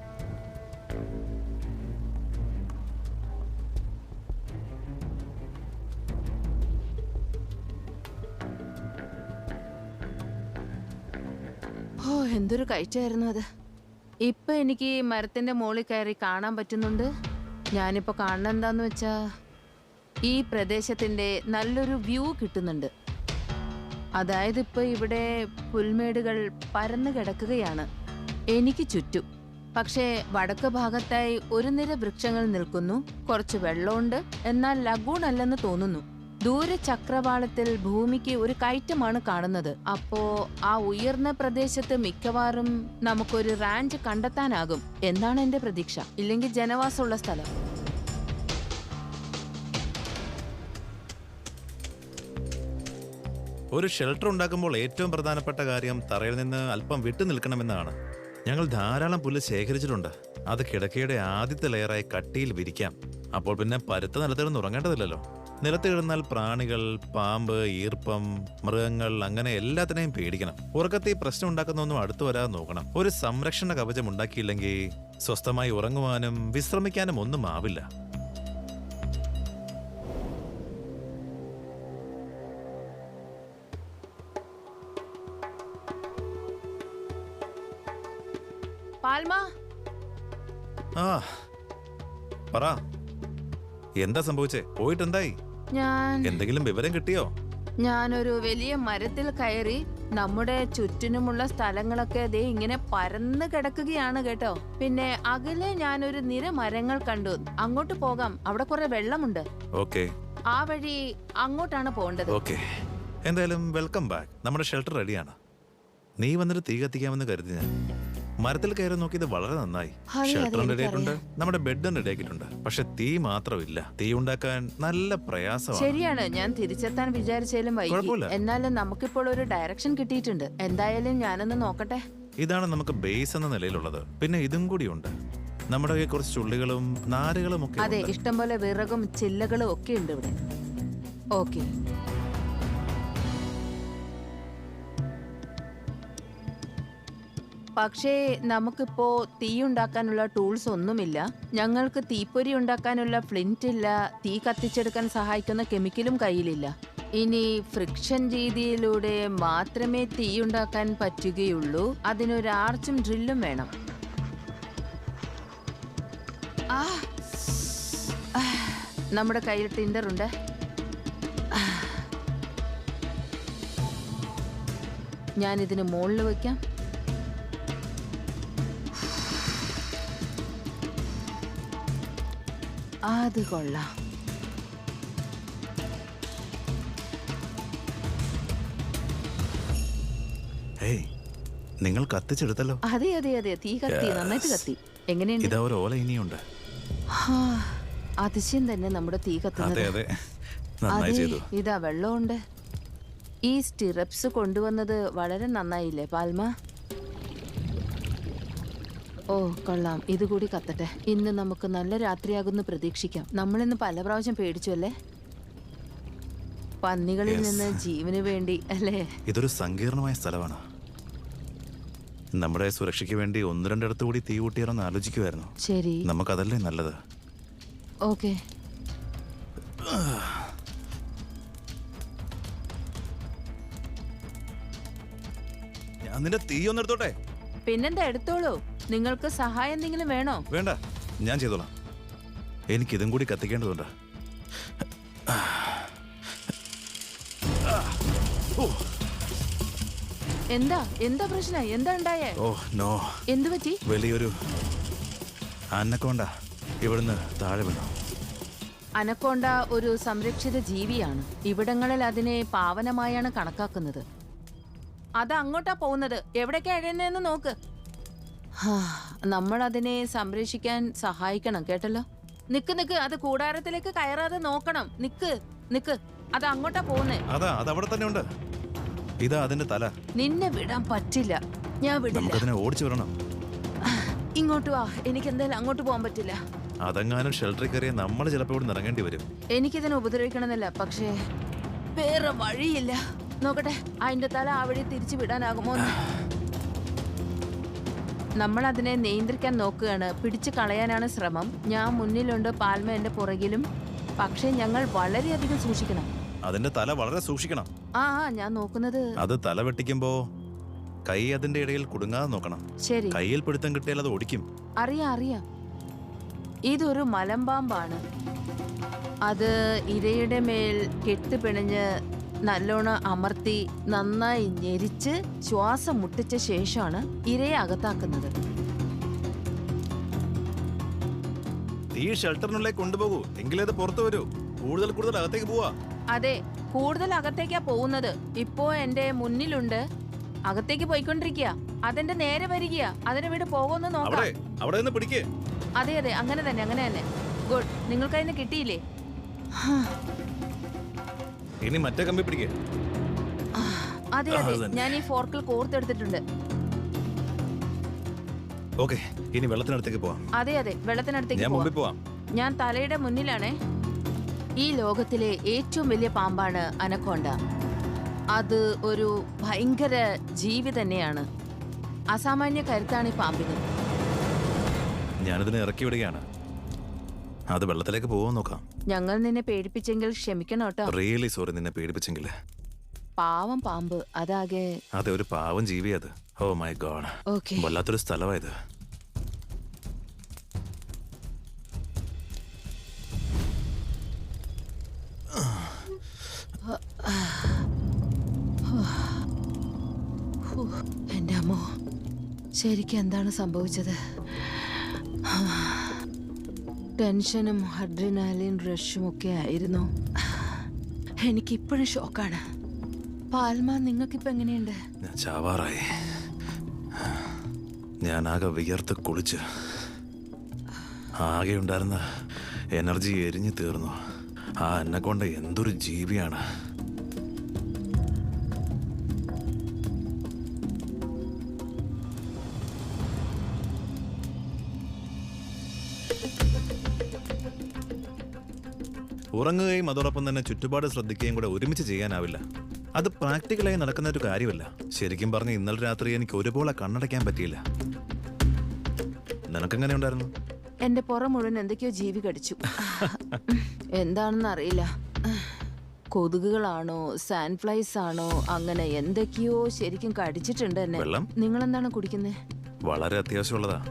ഓ, എന്തൊരു കയറ്റായിരുന്നു അത്. ഇപ്പൊ എനിക്ക് ഈ മരത്തിന്റെ മുകളിൽ കയറി കാണാൻ പറ്റുന്നുണ്ട്. ഞാനിപ്പോ കാണുന്ന എന്താന്ന് വെച്ചാ ഈ പ്രദേശത്തിന്റെ നല്ലൊരു വ്യൂ കിട്ടുന്നുണ്ട്. അതായത് ഇപ്പൊ ഇവിടെ പുൽമേടുകൾ പരന്നു കിടക്കുകയാണ്. എനിക്ക് ചുറ്റും. പക്ഷേ വടക്ക് ഭാഗത്തായി ഒരു നിര വൃക്ഷങ്ങൾ നിൽക്കുന്നു. കുറച്ച് വെള്ളമുണ്ട്, എന്നാൽ ലഗൂൺ അല്ലെന്ന് തോന്നുന്നു. ദൂരെ ചക്രവാളത്തിൽ ഭൂമിക്ക് ഒരു കയറ്റമാണ് കാണുന്നത്. അപ്പോ ആ ഉയർന്ന പ്രദേശത്ത് മിക്കവാറും നമുക്കൊരു റാഞ്ച് കണ്ടെത്താനാകും എന്നാണ് എന്റെ പ്രതീക്ഷ. ഇല്ലെങ്കിൽ ജനവാസമുള്ള സ്ഥലം. ഒരു ഷെൽട്ടർ ഉണ്ടാക്കുമ്പോൾ ഏറ്റവും പ്രധാനപ്പെട്ട കാര്യം തറയിൽ നിന്ന് അല്പം വിട്ടു നിൽക്കണമെന്നാണ്. ഞങ്ങൾ ധാരാളം പുല്ല് ശേഖരിച്ചിട്ടുണ്ട്. അത് കിടക്കയുടെ ആദ്യത്തെ ലെയറായി കട്ടിയിൽ വിരിക്കാം. അപ്പോൾ പിന്നെ പരുത്ത നിലത്തിരുന്ന് ഉറങ്ങേണ്ടതില്ലല്ലോ. നിലത്ത് കിടന്നാൽ പ്രാണികൾ, പാമ്പ്, ഈർപ്പം, മൃഗങ്ങൾ അങ്ങനെ എല്ലാത്തിനെയും പേടിക്കണം. ഉറക്കത്തിൽ പ്രശ്നം ഉണ്ടാക്കുന്നൊന്നും അടുത്തു വരാതെ നോക്കണം. ഒരു സംരക്ഷണ കവചം ഉണ്ടാക്കിയില്ലെങ്കിൽ സ്വസ്ഥമായി ഉറങ്ങുവാനും വിശ്രമിക്കാനും ഒന്നും ആവില്ല. പാൽമ, ആ പറ, എന്താ സംഭവിച്ചേ? പോയിട്ടെന്തായി? എന്തെങ്കിലും വിവരം കിട്ടിയോ? ഞാനൊരു വലിയ മരത്തിൽ കയറി. നമ്മുടെ ചുറ്റിനുമുള്ള സ്ഥലങ്ങളൊക്കെ ദേ ഇങ്ങനെ പരന്ന് കിടക്കുകയാണ് കേട്ടോ. പിന്നെ അകലെ ഞാനൊരു നിര മരങ്ങൾ കണ്ടു. അങ്ങോട്ട് പോകാം, അവിടെ കുറെ വെള്ളമുണ്ട്. ഓക്കേ, ആ വഴി അങ്ങോട്ടാണ് പോകേണ്ടത്. ഓക്കേ, എന്തായാലും വെൽക്കം ബാക്ക്. നമ്മുടെ ഷെൽട്ടർ റെഡിയാണ്. നീ വന്നിട്ട് തീ കത്തിക്കാമെന്ന് കരുതി ഞാൻ. മരത്തിൽ കയറി നോക്കിയത് വളരെ നന്നായി. ഷെൽട്ടറും റെഡിയായിട്ടുണ്ട്, നമ്മുടെ ബെഡും റെഡിയാക്കിയിട്ടുണ്ട്. പക്ഷെ തീ മാത്രമില്ല. തീ ഉണ്ടാക്കാൻ നല്ല പ്രയാസമാണ്. ശരിയാണ്, ഞാൻ തിരിച്ചെത്താൻ വിചാരിച്ചാലും വൈകി. കുഴപ്പമില്ല. എന്നാലും നമുക്കിപ്പോൾ ഒരു ഡയറക്ഷൻ കിട്ടിയിട്ടുണ്ട്. എന്തായാലും ഞാനൊന്ന് നോക്കട്ടെ. ഇതാണ് നമുക്ക് ബേസ് എന്ന നിലയിലുള്ളത്. പിന്നെ ഇതും കൂടിയുണ്ട്. നമ്മുടെ കയ്യിൽ കുറച്ച് ചുള്ളികളും നാരുകളും ഒക്കെ അതെ, ഉണ്ട്. ഇഷ്ടംപോലെ വിറകും ചില്ലകളും ഒക്കെ ഉണ്ട് ഇവിടെ. ഓക്കെ, പക്ഷേ നമുക്കിപ്പോ തീ ഉണ്ടാക്കാനുള്ള ടൂൾസ് ഒന്നുമില്ല. ഞങ്ങൾക്ക് തീപ്പൊരി ഉണ്ടാക്കാനുള്ള ഫ്ലിന്റ് ഇല്ല. തീ കത്തിച്ചെടുക്കാൻ സഹായിക്കുന്ന കെമിക്കലും കയ്യിലില്ല. ഇനി ഫ്രിക്ഷൻ രീതിയിലൂടെ മാത്രമേ തീ ഉണ്ടാക്കാൻ പറ്റുകയുള്ളൂ. അതിനൊരു ആർച്ചും ഡ്രില്ലും വേണം. നമ്മുടെ കയ്യിൽ ടിൻഡർ ഉണ്ട്. ഞാനിതിന് മുകളിൽ വയ്ക്കാം. അത് കൊള്ളാം. ഏയ്, നിങ്ങൾ കത്തിച്ചെടുത്തല്ലോ. അതെ അതെ അതെ, തീ കത്തി, നന്നായിട്ട് കത്തി. എങ്ങനെയുണ്ട്? ഇതാ ഒരു ഓല ഇനിയുണ്ട്. അതിശയം തന്നെ നമ്മുടെ തീ കത്തുന്നത്. അതെ അതെ, നന്നായി ചെയ്തു. ഇതാ വെള്ളമുണ്ട്. ഈ സ്റ്റിറപ്സ് കൊണ്ടുവന്നത് വളരെ നന്നായില്ലേ പാൽമ? ഓ കൊള്ളാം, ഇതുകൂടി കത്തട്ടെ. ഇന്ന് നമുക്ക് നല്ല രാത്രിയാകുന്നു പ്രതീക്ഷിക്കാം. നമ്മളിന്ന് പല പ്രാവശ്യം പേടിച്ചു അല്ലേ, പന്നികളിൽ നിന്ന് ജീവന് വേണ്ടി അല്ലേ? ഇതൊരു സങ്കീർണമായ സ്ഥലമാണ്. നമ്മുടെ സുരക്ഷയ്ക്ക് വേണ്ടി ഒന്ന് രണ്ടിടത്ത് കൂടി തീ കൂട്ടിയാറൊന്ന് ആലോചിക്കുമായിരുന്നു. ശരി, നമുക്കതല്ലേ നല്ലത്. ഓക്കെ. ഞാൻ നിന്റെ തീ ഒന്ന് എടുത്തോട്ടെ? പിന്നെന്താ, എടുത്തോളൂ. നിങ്ങൾക്ക് സഹായം എന്തെങ്കിലും വേണോ? വേണ്ട, ഞാൻ ചെയ്തോളാം. എനിക്കിതും കൂടി കത്തിക്കേണ്ടതുണ്ട്. എന്താ എന്താ പ്രശ്നം? എന്താ ഉണ്ടായേ? ഓ നോ, എന്തു പറ്റി? വലിയൊരു അനക്കോണ്ട ഇവിടുന്ന് താഴെ വീണു. അനക്കോണ്ട ഒരു സംരക്ഷിത ജീവിയാണ്. ഇവിടങ്ങളിൽ അതിനെ പാവനമായാണ് കണക്കാക്കുന്നത്. അത് അങ്ങോട്ടാ പോകുന്നത്. എവിടേക്കാ എഴുന്നേന്ന് നോക്ക്. നമ്മൾ അതിനെ സംരക്ഷിക്കാൻ സഹായിക്കണം, കേട്ടല്ലോ. നിക്ക് നിക്ക്, അത് കൂടാരത്തിലേക്ക് കയറാതെ നോക്കണം. നിക്ക് നിക്ക്, അത് അങ്ങോട്ടാ പോകുന്നേ. അതാ, അതവിടെ തന്നെ ഉണ്ട്. ഇതാ അതിന്റെ തല. നിന്നെ വിടാൻ പറ്റില്ല, ഞാൻ വിടില്ല. നമുക്കതിനെ ഓടിച്ചു വരണം. ഇങ്ങോട്ട് വാ, എനിക്ക് എന്തായാലും അങ്ങോട്ട് പോകാൻ പറ്റില്ല. അതെങ്ങാനും ഷെൽട്ടറിൽ കയറിയ നമ്മൾ ചിലപ്പോൾ ഇവിടെ ഇറങ്ങേണ്ടി വരും. എനിക്കിതിനെ ഉപദ്രവിക്കണമെന്നില്ല, പക്ഷേ വേറെ വഴിയില്ല. നോക്കട്ടെ, അതിന്റെ തല ആ വഴി തിരിച്ചു വിടാനാകുമോ? നമ്മൾ അതിനെ നിയന്ത്രിക്കാൻ നോക്കുകയാണ്. പിടിച്ചു കളയാനാണ് ശ്രമം. ഞാൻ മുന്നിലുണ്ട്, പാൽമ എന്റെ പുറകിലും. പക്ഷേ ഞങ്ങൾ വളരെയധികം സൂക്ഷിക്കണം. അതിന്റെ തല വളരെ സൂക്ഷിക്കണം. ആ ഞാൻ നോക്കുന്നത്. അത് തല വെട്ടിക്കുമ്പോ കൈ അതിന്റെ ഇടയിൽ കുടുങ്ങാതെ നോക്കണം. ശരി, കയ്യിൽ പിടുത്തം കിട്ടിയാൽ അത് ഓടിക്കും. അറിയാം അറിയാം. ഇതൊരു മലമ്പാമ്പാണ്. അത് ഇരയുടെ മേൽ കെട്ടുപിണഞ്ഞ് നല്ലോണം അമർത്തി നന്നായി ഞെരിച്ച് ശ്വാസം മുട്ടിച്ച ശേഷമാണ് ഇരയെ അകത്താക്കുന്നത്. ഈ ഷെൽട്ടറിനുള്ളിലേക്ക് കൊണ്ടുപോകൂ, എങ്കിലേ അത് പുറത്തു വരൂ. കൂടുതൽ അകത്തേക്ക് പോവാ. അതെ, കൂടുതൽ അകത്തേക്കാ പോകുന്നത്. ഇപ്പോ എന്റെ മുന്നിലുണ്ട്, അകത്തേക്ക് പോയിക്കൊണ്ടിരിക്കുക. അതെന്റെ നേരെ വരിക. അതിനെ വീട് പോകുമെന്ന് നോക്കാം. അവിടെ നിന്ന് പിടിക്കേ. അതെ അതെ, അങ്ങനെ തന്നെ. ഗുഡ്, നിങ്ങൾക്ക് അതിന് കിട്ടിയില്ലേ? ഇനി മറ്റേ കമ്പി പിടിക്കേ. അതെ ഞാൻ ഈ ഫോർക്കിൽ കോർത്തെടുത്തിട്ടുണ്ട്. ഓക്കെ, ഇനി വെള്ളത്തിനടുത്തേക്ക് പോവാം. അതെ വെള്ളത്തിനടുത്തേക്ക് ഞാൻ മുമ്പിൽ പോവാം. ഞാൻ തലയുടെ മുന്നിലാണേ. ഈ ലോകത്തിലെ ഏറ്റവും വലിയ പാമ്പാണ് അനക്കോണ്ട. അത് ഒരു ഭയങ്കര ജീവി തന്നെയാണ്. അസാമാന്യ കരുത്താണ് ഈ പാമ്പിന്. ഞാനിതിനെ ഇറക്കി വിടുകയാണ്. അത് വെള്ളത്തിലേക്ക് പോവാൻ നോക്കാം. ഞങ്ങൾ നിന്നെ പേടിപ്പിച്ചെങ്കിൽ ക്ഷമിക്കണം കേട്ടോ. റിയലി സോറി, നിന്നെ പേടിപ്പിച്ചെങ്കിൽ. പാവം പാമ്പ്, അതാകെ. അതെ, ഒരു പാവം ജീവി അത്. Oh my God, okay. വല്ലാത്തൊരു സ്ഥലമായത്. എന്റെ അമ്മോ, ശരിക്കും എന്താണ് സംഭവിച്ചത്? ടെൻഷനും അഡ്രിനാലിൻ റഷും ഒക്കെ ആയിരുന്നു. എനിക്കിപ്പോഴും ഷോക്കാണ്. പാൽമ, നിങ്ങൾക്കിപ്പോ എങ്ങനെയുണ്ട്? ഞാൻ ചാവാറായി. ഞാനാകെ വിയർത്ത് കുളിച്ച് ആകെ ഉണ്ടായിരുന്ന എനർജി എരിഞ്ഞു തീർന്നു. ആ എന്നെക്കൊണ്ട് എന്തൊരു ജീവിയാണ്. ഉറങ്ങുകയും അതോടൊപ്പം തന്നെ ചുറ്റുപാട് ശ്രദ്ധിക്കുകയും കൂടെ ഒരുമിച്ച് ചെയ്യാനാവില്ല. അത് പ്രാക്ടിക്കലായി നടക്കുന്ന ഒരു കാര്യമല്ല. ശരിക്കും പറഞ്ഞ് ഇന്നലെ രാത്രി എനിക്ക് ഒരുപോലെ കണ്ണടയ്ക്കാൻ പറ്റിയില്ല. നിനക്കെങ്ങനെ ഉണ്ടായിരുന്നു? എന്റെ പുറം മുഴുവൻ എന്തൊക്കെയോ ജീവി കടിച്ചു. എന്താണെന്ന് അറിയില്ല. കൊതുകുകളാണോ സാൻഡ്ഫ്ലൈസ് ആണോ, അങ്ങനെ എന്തൊക്കെയോ ശരിക്കും കടിച്ചിട്ടുണ്ട് എന്നെ. വെള്ളം നിങ്ങൾ എന്താണ് കുടിക്കുന്നത്? വളരെ അത്യാവശ്യമുള്ളതാ.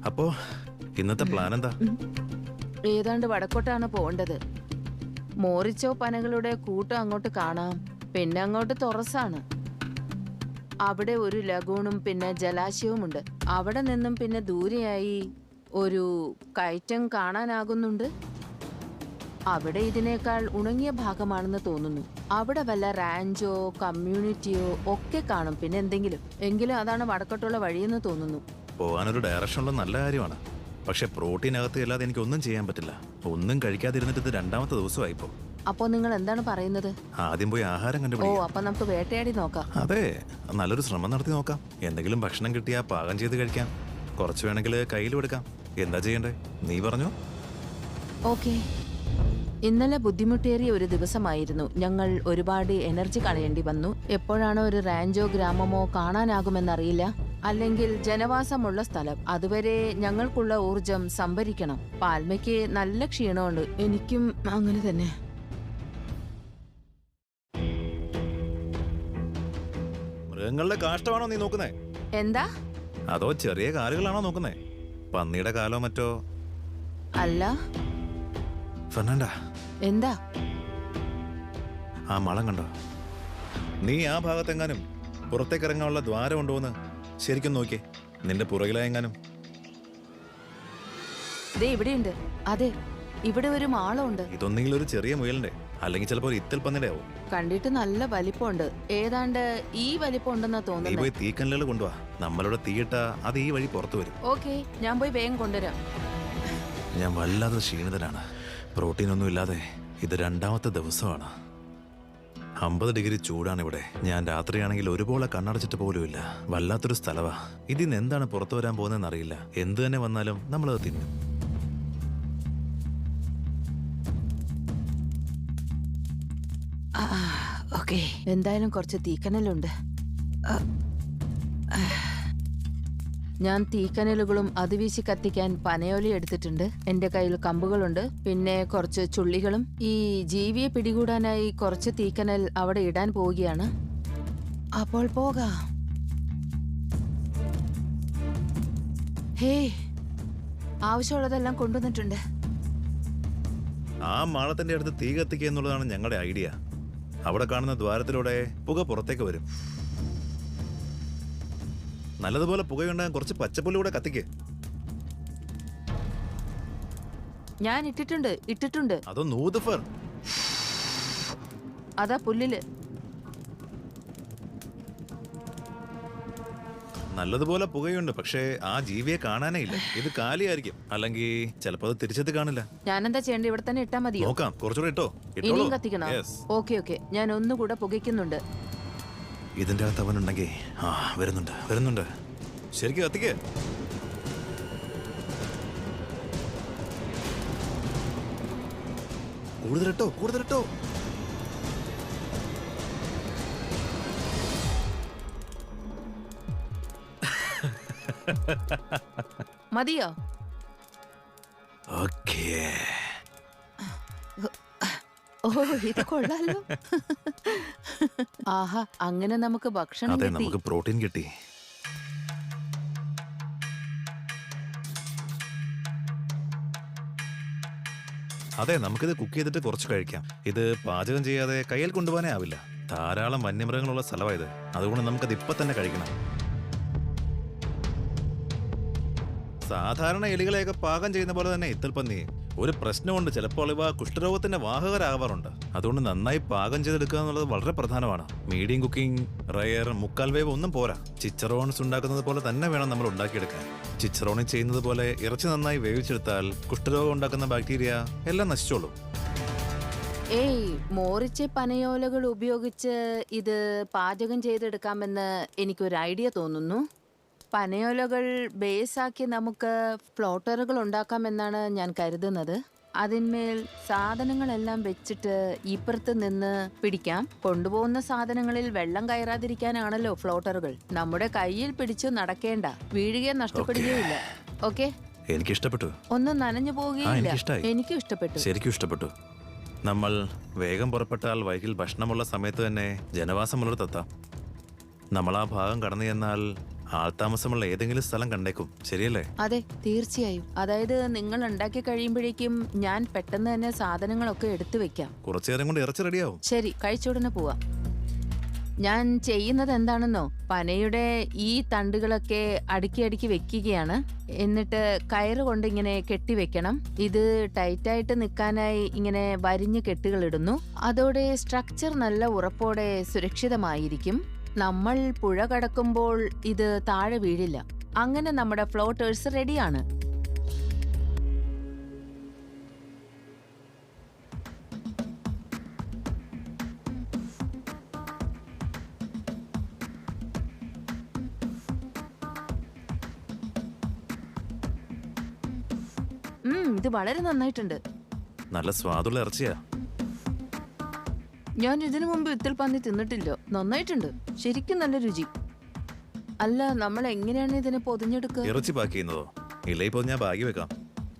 അപ്പോ ഇന്നത്തെ പ്ലാൻ എന്താ? ഏതാണ്ട് വടക്കോട്ടാണ് പോകേണ്ടത്. മോറിച്ചോ പനകളുടെ കൂട്ടം അങ്ങോട്ട് കാണാം. പിന്നെ അങ്ങോട്ട് തുറസാണ്. അവിടെ ഒരു ലഗൂണും പിന്നെ ജലാശയവുമുണ്ട്. അവിടെ നിന്നും പിന്നെ ദൂരെയായി ഒരു കയറ്റം കാണാനാകുന്നുണ്ട്. അവിടെ ഇതിനേക്കാൾ ഉണങ്ങിയ ഭാഗമാണെന്ന് തോന്നുന്നു. അവിടെ വല്ല റാഞ്ചോ കമ്മ്യൂണിറ്റിയോ ഒക്കെ കാണും. പിന്നെ എന്തെങ്കിലും. എങ്കിലും അതാണ് വടക്കോട്ടുള്ള വഴിയെന്ന് തോന്നുന്നു. പോകാനൊരു ഡയറക്ഷൻ ഉള്ള നല്ല കാര്യമാണ്. പക്ഷെ പ്രോട്ടീൻ അകത്ത് അല്ലാതെ എനിക്ക് ഒന്നും ചെയ്യാൻ പറ്റില്ല. ഒന്നും കഴിക്കാതിരുന്നിട്ട് ഇത് രണ്ടാമത്തെ ദിവസമായിപ്പോ. അപ്പോ നിങ്ങൾ എന്താണ് പറയുന്നത്? ആദ്യം പോയി ആഹാരം ഓ, കണ്ടുപിടിക്കാം. അപ്പൊ നമുക്ക് വേട്ടയാടി നോക്കാം. അതെ, നല്ലൊരു ശ്രമം നടത്തി നോക്കാം. എന്തെങ്കിലും ഭക്ഷണം കിട്ടിയാ പാകം ചെയ്ത് കഴിക്കാം. കുറച്ച് വേണമെങ്കിൽ കയ്യിലും എടുക്കാം. എന്താ ചെയ്യണ്ടേ, നീ പറഞ്ഞോ? ഓക്കെ. ഇന്നലെ ബുദ്ധിമുട്ടേറിയ ഒരു ദിവസമായിരുന്നു. ഞങ്ങൾ ഒരുപാട് എനർജി കളയേണ്ടി വന്നു. എപ്പോഴാണോ ഒരു റാഞ്ചോ ഗ്രാമമോ കാണാനാകുമെന്നറിയില്ല. അല്ലെങ്കിൽ ജനവാസമുള്ള സ്ഥലം. അതുവരെ ഞങ്ങൾക്കുള്ള ഊർജം സംഭരിക്കണം. പാൽമയ്ക്ക് നല്ല ക്ഷീണമുണ്ട്. എനിക്കും അങ്ങനെ തന്നെ. മൃഗങ്ങളുടെ കാഷ്ടമാണോ നീ നോക്കുന്നേ? എന്താ? അതോ ചെറിയ കാലുകളാണോ നോക്കുന്നേ? പന്നിയുടെ കാലോ മറ്റോ? അല്ല. ഫെർണാണ്ട, എന്താ? ആ മളം കണ്ടോ? നീ ആ ഭാഗത്തെങ്ങാനും പുറത്തേക്ക് ഇറങ്ങാനുള്ള ദ്വാരം ഉണ്ടോന്ന് ശരിക്കും നോക്കിയേ. നിന്റെ പുറകിലായെങ്ങാനും. ഇവിടെയുണ്ട്. അതെ, ഇവിടെ ഒരു മാളമുണ്ട്. ഇതൊന്നെങ്കിലും ഒരു ചെറിയ മുയലിന്റെ, അല്ലെങ്കിൽ ചിലപ്പോ ഒരു ഇത്തൽ പന്നിയുടെ ആവും. കണ്ടിട്ട് നല്ല വലിപ്പമുണ്ട്. ഏതാണ്ട് ഈ വലിപ്പം ഉണ്ടെന്നാ നീ തോന്നുന്നത്. പോയി തീക്കനലുകൾ കൊണ്ടുവാ. നമ്മളിവിടെ തീയിട്ട അത് ഈ വഴി പുറത്തു വരും. ഓക്കെ, ഞാൻ പോയി വേഗം കൊണ്ടുവരാം. ഞാൻ വല്ലാതെ ക്ഷീണിതനാണ്. പ്രോട്ടീൻ ഒന്നും ഇല്ലാതെ ഇത് രണ്ടാമത്തെ ദിവസമാണ്. 50 ഡിഗ്രി ചൂടാണ് ഇവിടെ. ഞാൻ രാത്രിയാണെങ്കിൽ ഒരുപോലെ കണ്ണടച്ചിട്ട് പോലുമില്ല. വല്ലാത്തൊരു സ്ഥലവാ. ഇതിന്ന് എന്താണ് പുറത്തു വരാൻ പോകുന്നതെന്ന് അറിയില്ല. എന്ത് തന്നെ വന്നാലും നമ്മളത് തിന്നും. ഓക്കെ, എന്തായാലും കുറച്ച് തീക്കനലുണ്ട്. ആ, ആ. ഞാൻ തീക്കനലുകളും അത് വീശി കത്തിക്കാൻ പനയോലി എടുത്തിട്ടുണ്ട്. എന്റെ കയ്യിൽ കമ്പുകളുണ്ട്, പിന്നെ കുറച്ച് ചുള്ളികളും. ഈ ജീവിയെ പിടികൂടാനായി കുറച്ച് തീക്കനൽ അവിടെ ഇടാൻ പോവുകയാണ്. അപ്പോൾ പോകാം. ഹേ, ആവശ്യമുള്ളതെല്ലാം കൊണ്ടുവന്നിട്ടുണ്ട്. ആ മാളത്തിന്റെ അടുത്ത് തീ കത്തിക്കുക എന്നുള്ളതാണ് ഞങ്ങളുടെ ഐഡിയ. അവിടെ കാണുന്ന ദ്വാരത്തിലൂടെ പുക പുറത്തേക്ക് വരും. നല്ലതുപോലെ പുകയുണ്ടാകാൻ കുറച്ച് പച്ചപ്പുല്ല് കൂടെ കത്തിക്ക്. ഞാൻ ഇട്ടിട്ടുണ്ട്. അതോ നൂതഫർ? അതാ പുല്ലില്. നല്ലതുപോലെ പുകയുണ്ട്, പക്ഷേ ആ ജീവിയെ കാണാനേ ഇല്ല. ഇത് കാലിയായിരിക്കും, അല്ലെങ്കിൽ ചിലപ്പോ അത് തിരിച്ചെത്തി കാണില്ല. ഞാനെന്താ ചെയ്യേണ്ടത്? ഇവിടെ തന്നെ ഇട്ടാ മതിയോ? നോക്കാം, കുറച്ചുകൂടെ ഇട്ടോ. ഇനിയും കത്തിക്കണം? ഓക്കെ, ഞാൻ ഒന്നുകൂടെ പുകയ്ക്കുന്നുണ്ട്. ഇതിന്റെ അകത്ത് അവനുണ്ടെങ്കിൽ വരുന്നുണ്ട്. ശരിക്കും കത്തിക്കേ. കൂടുതലിട്ടോ. മതിയോ? ഓക്കേ. ഓ, ഇത് കൊള്ളാലോ. ആഹാ, അങ്ങനെ നമുക്ക് ഭക്ഷണം അതെ, കിട്ടി. നമുക്ക് പ്രോട്ടീൻ കിട്ടി. അതെ, നമുക്കിത് കുക്ക് ചെയ്തിട്ട് കുറച്ച് കഴിക്കാം. ഇത് പാചകം ചെയ്യാതെ കയ്യിൽ കൊണ്ടുപോകാനേ ആവില്ല. ധാരാളം വന്യമൃഗങ്ങളുള്ള സ്ഥലമായത്, അതുകൊണ്ട് നമുക്കത് ഇപ്പൊ തന്നെ കഴിക്കണം. സാധാരണ എലികളെയൊക്കെ പാകം ചെയ്യുന്ന പോലെ തന്നെ ഇത്തൽപ്പന്നി. ഒരു പ്രശ്നമുണ്ട്, ചിലപ്പോൾ ഇവ കുഷ്ഠരോഗത്തിന്റെ വാഹകരാകാറുണ്ട്. അതുകൊണ്ട് നന്നായി പാകം ചെയ്തെടുക്കുക എന്നുള്ളത് വളരെ പ്രധാനമാണ്. മീഡിയം കുക്കിംഗ്, റയർ, മുക്കാൽ വേവ് ഒന്നും പോരാ. ചിച്ചറോൺസ് ഉണ്ടാക്കുന്നത് പോലെ തന്നെ വേണം നമ്മൾ ഉണ്ടാക്കിയെടുക്കാൻ. ചിച്ചറോണി ചെയ്യുന്നത് പോലെ ഇറച്ചി നന്നായി വേവിച്ചെടുത്താൽ കുഷ്ഠരോഗം ഉണ്ടാക്കുന്ന ബാക്ടീരിയ എല്ലാം നശിച്ചോളും. ഏയ്, മോറിച്ച പനയോലകൾ ഉപയോഗിച്ച് ഇത് പാചകം ചെയ്തെടുക്കാമെന്ന് എനിക്കൊരു ഐഡിയ തോന്നുന്നു. പനയോലകൾ ബേസാക്കി നമുക്ക് ഫ്ലോട്ടറുകൾ ഉണ്ടാക്കാമെന്നാണ് ഞാൻ കരുതുന്നത്. അതിന്മേൽ സാധനങ്ങളെല്ലാം വെച്ചിട്ട് ഇപ്പുറത്ത് നിന്ന് പിടിക്കാം. കൊണ്ടുപോകുന്ന സാധനങ്ങളിൽ വെള്ളം കയറാതിരിക്കാനാണല്ലോ ഫ്ലോട്ടറുകൾ. നമ്മുടെ കയ്യിൽ പിടിച്ചു നടക്കേണ്ട, വീഴുകയോ നഷ്ടപ്പെടുകയില്ല. ഓക്കെ, എനിക്കിഷ്ടപ്പെട്ടു. ഒന്നും നനഞ്ഞു പോവുകയില്ല. എനിക്കും ശരിക്കും ഇഷ്ടപ്പെട്ടു. നമ്മൾ വേഗം പുറപ്പെട്ടാൽ വൈകിൽ ഭക്ഷണമുള്ള സമയത്ത് തന്നെ ജനവാസമുള്ളിടത്തെത്താം. നമ്മൾ ആ ഭാഗം കടന്നു ചെന്നാൽ ആൾതാമസമുള്ള ഏതെങ്കിലും സ്ഥലം കണ്ടേക്കും. ശരിയല്ലേ? അതെ, തീർച്ചയായും. അതായത് നിങ്ങൾ ഉണ്ടാക്കി കഴിയുമ്പോഴേക്കും ഞാൻ പെട്ടെന്ന് തന്നെ സാധനങ്ങളൊക്കെ എടുത്തു വെക്കാം. കുറച്ചു നേരം കൊണ്ട് ഇറച്ചി റെഡിയാവും. ശരി, കഴിച്ചുടനെ പോവാം. ഞാൻ ചെയ്യുന്നത് എന്താണെന്നോ, പനയുടെ ഈ തണ്ടുകളൊക്കെ അടുക്കി വെക്കുകയാണ്. എന്നിട്ട് കയറ് കൊണ്ട് ഇങ്ങനെ കെട്ടിവെക്കണം. ഇത് ടൈറ്റായിട്ട് നിൽക്കാനായി ഇങ്ങനെ വരിഞ്ഞ് കെട്ടുകൾ ഇടുന്നു. അതോടെ സ്ട്രക്ചർ നല്ല ഉറപ്പോടെ സുരക്ഷിതമായിരിക്കും. നമ്മൾ പുഴ കടക്കുമ്പോൾ ഇത് താഴെ വീഴില്ല. അങ്ങനെ നമ്മുടെ ഫ്ലോട്ടേഴ്സ് റെഡിയാണ്. ഇത് വളരെ നന്നായിട്ടുണ്ട്. നല്ല സ്വാദുള്ള ഇറച്ചിയാ. ഞാൻ ഇതിനു മുമ്പ് ഇത്തിൽ പന്നി തിന്നിട്ടില്ല. നന്നായിട്ടുണ്ട്, ശരിക്കും നല്ല രുചി. അല്ല, നമ്മൾ എങ്ങനെയാണ് ഇതിനെ പൊതിഞ്ഞെടുക്കുക? ഇറച്ചി പാക്ക് ചെയ്യുന്നതോ? ഇല്ല, ഇപ്പോൾ ഞാൻ ബാഗി വെക്കാം.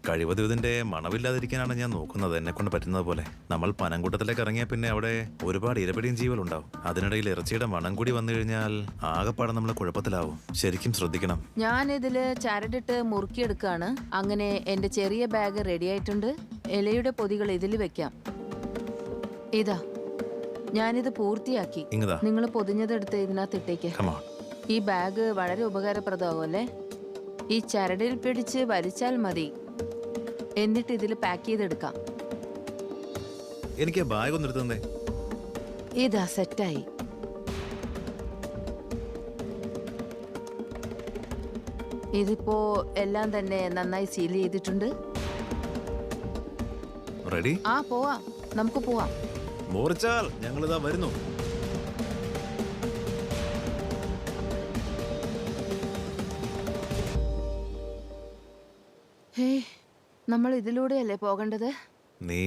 കഴിവതും ഇതിന്റെ മണവില്ലാതിരിക്കാനാണ് ഞാൻ നോക്കുന്നത്, എന്നെ കൊണ്ട് പറ്റുന്നത് പോലെ. നമ്മൾ പനങ്കൂട്ടത്തിലേക്ക് ഇറങ്ങിയ പിന്നെ അവിടെ ഒരുപാട് ഇരപിടിയും ജീവലുണ്ടാവും. അതിനിടയിൽ ഇറച്ചിയുടെ മണം കൂടി വന്നു കഴിഞ്ഞാൽ ആകെപ്പാടെ നമ്മൾ കുഴപ്പത്തിലാവും. ശരിക്കും ശ്രദ്ധിക്കണം. ഞാൻ ഇതില് ചരടിട്ട് മുറുക്കിയെടുക്കാണ്. അങ്ങനെ എന്റെ ചെറിയ ബാഗ് റെഡി ആയിട്ടുണ്ട്. ഇലയുടെ പൊതികൾ ഇതിൽ വെക്കാം. ഇതാ, ഞാനിത് പൂർത്തിയാക്കി. നിങ്ങൾ പൊതിഞ്ഞതെടുത്ത് ഇതിനകത്ത് ഇട്ടേക്ക്. ഈ ബാഗ് വളരെ ഉപകാരപ്രദമാവും അല്ലേ? ഈ ചരടിൽ പിടിച്ച് വലിച്ചാൽ മതി. എന്നിട്ട് ഇതിൽ പാക്ക് ചെയ്തെടുക്കാം. എനിക്ക് ബാഗ് ഒന്ന് എടുത്തേ. ഇതാ, സെറ്റായി. ഇതിപ്പോ എല്ലാം തന്നെ നന്നായി സീൽ ചെയ്തിട്ടുണ്ട്. റെഡി? ആ, പോവാം, നമുക്ക് പോവാം. മോറിച്ചാൽ ഞങ്ങളിതാ വരുന്നു. ഹേ, നമ്മൾ ഇതിലൂടെയല്ലേ പോകേണ്ടത്? നീ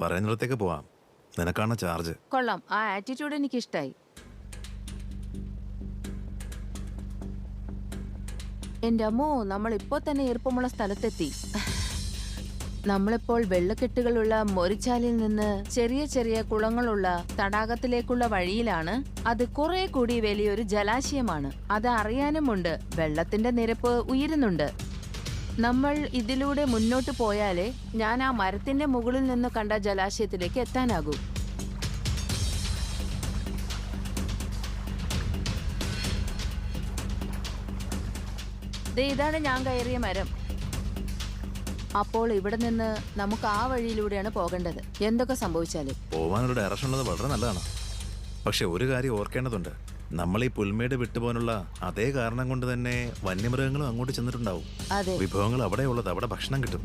പറയുന്നിടത്തേക്ക് പോവാം. നിനക്കാണ് ചാർജ്. കൊള്ളാം, ആ ആറ്റിറ്റ്യൂഡ് എനിക്ക് ഇഷ്ടായി. എന്റെ അമ്മോ, നമ്മൾ ഇപ്പോ തന്നെ ഈർപ്പമുള്ള സ്ഥലത്തെത്തി. നമ്മളിപ്പോൾ വെള്ളക്കെട്ടുകളുള്ള മൊരിച്ചാലിൽ നിന്ന് ചെറിയ ചെറിയ കുളങ്ങളുള്ള തടാകത്തിലേക്കുള്ള വഴിയിലാണ്. അത് കുറെ കൂടി വലിയൊരു ജലാശയമാണ്. അത് അറിയാനുമുണ്ട്, വെള്ളത്തിന്റെ നിരപ്പ് ഉയരുന്നുണ്ട്. നമ്മൾ ഇതിലൂടെ മുന്നോട്ട് പോയാലേ ഞാൻ ആ മരത്തിന്റെ മുകളിൽ നിന്ന് കണ്ട ജലാശയത്തിലേക്ക് എത്താനാകൂ. ഇതാണ് ഞാൻ കയറിയ മരം. അപ്പോൾ ഇവിടെ നിന്ന് നമുക്ക് ആ വഴിയിലൂടെയാണ് പോകേണ്ടത്, എന്തൊക്കെ സംഭവിച്ചാലും. പോവാനൊരു ഡയറക്ഷൻ ഉള്ളത് വളരെ നല്ലതാണ്. പക്ഷെ ഒരു കാര്യം ഓർക്കേണ്ടതുണ്ട്, നമ്മൾ ഈ പുൽമേട് വിട്ടുപോകാനുള്ള അതേ കാരണം കൊണ്ട് തന്നെ വന്യമൃഗങ്ങളും അങ്ങോട്ട് ചെന്നിട്ടുണ്ടാവും. അതെ വിഭവങ്ങൾ അവിടെ ഉള്ളത്, അവിടെ ഭക്ഷണം കിട്ടും.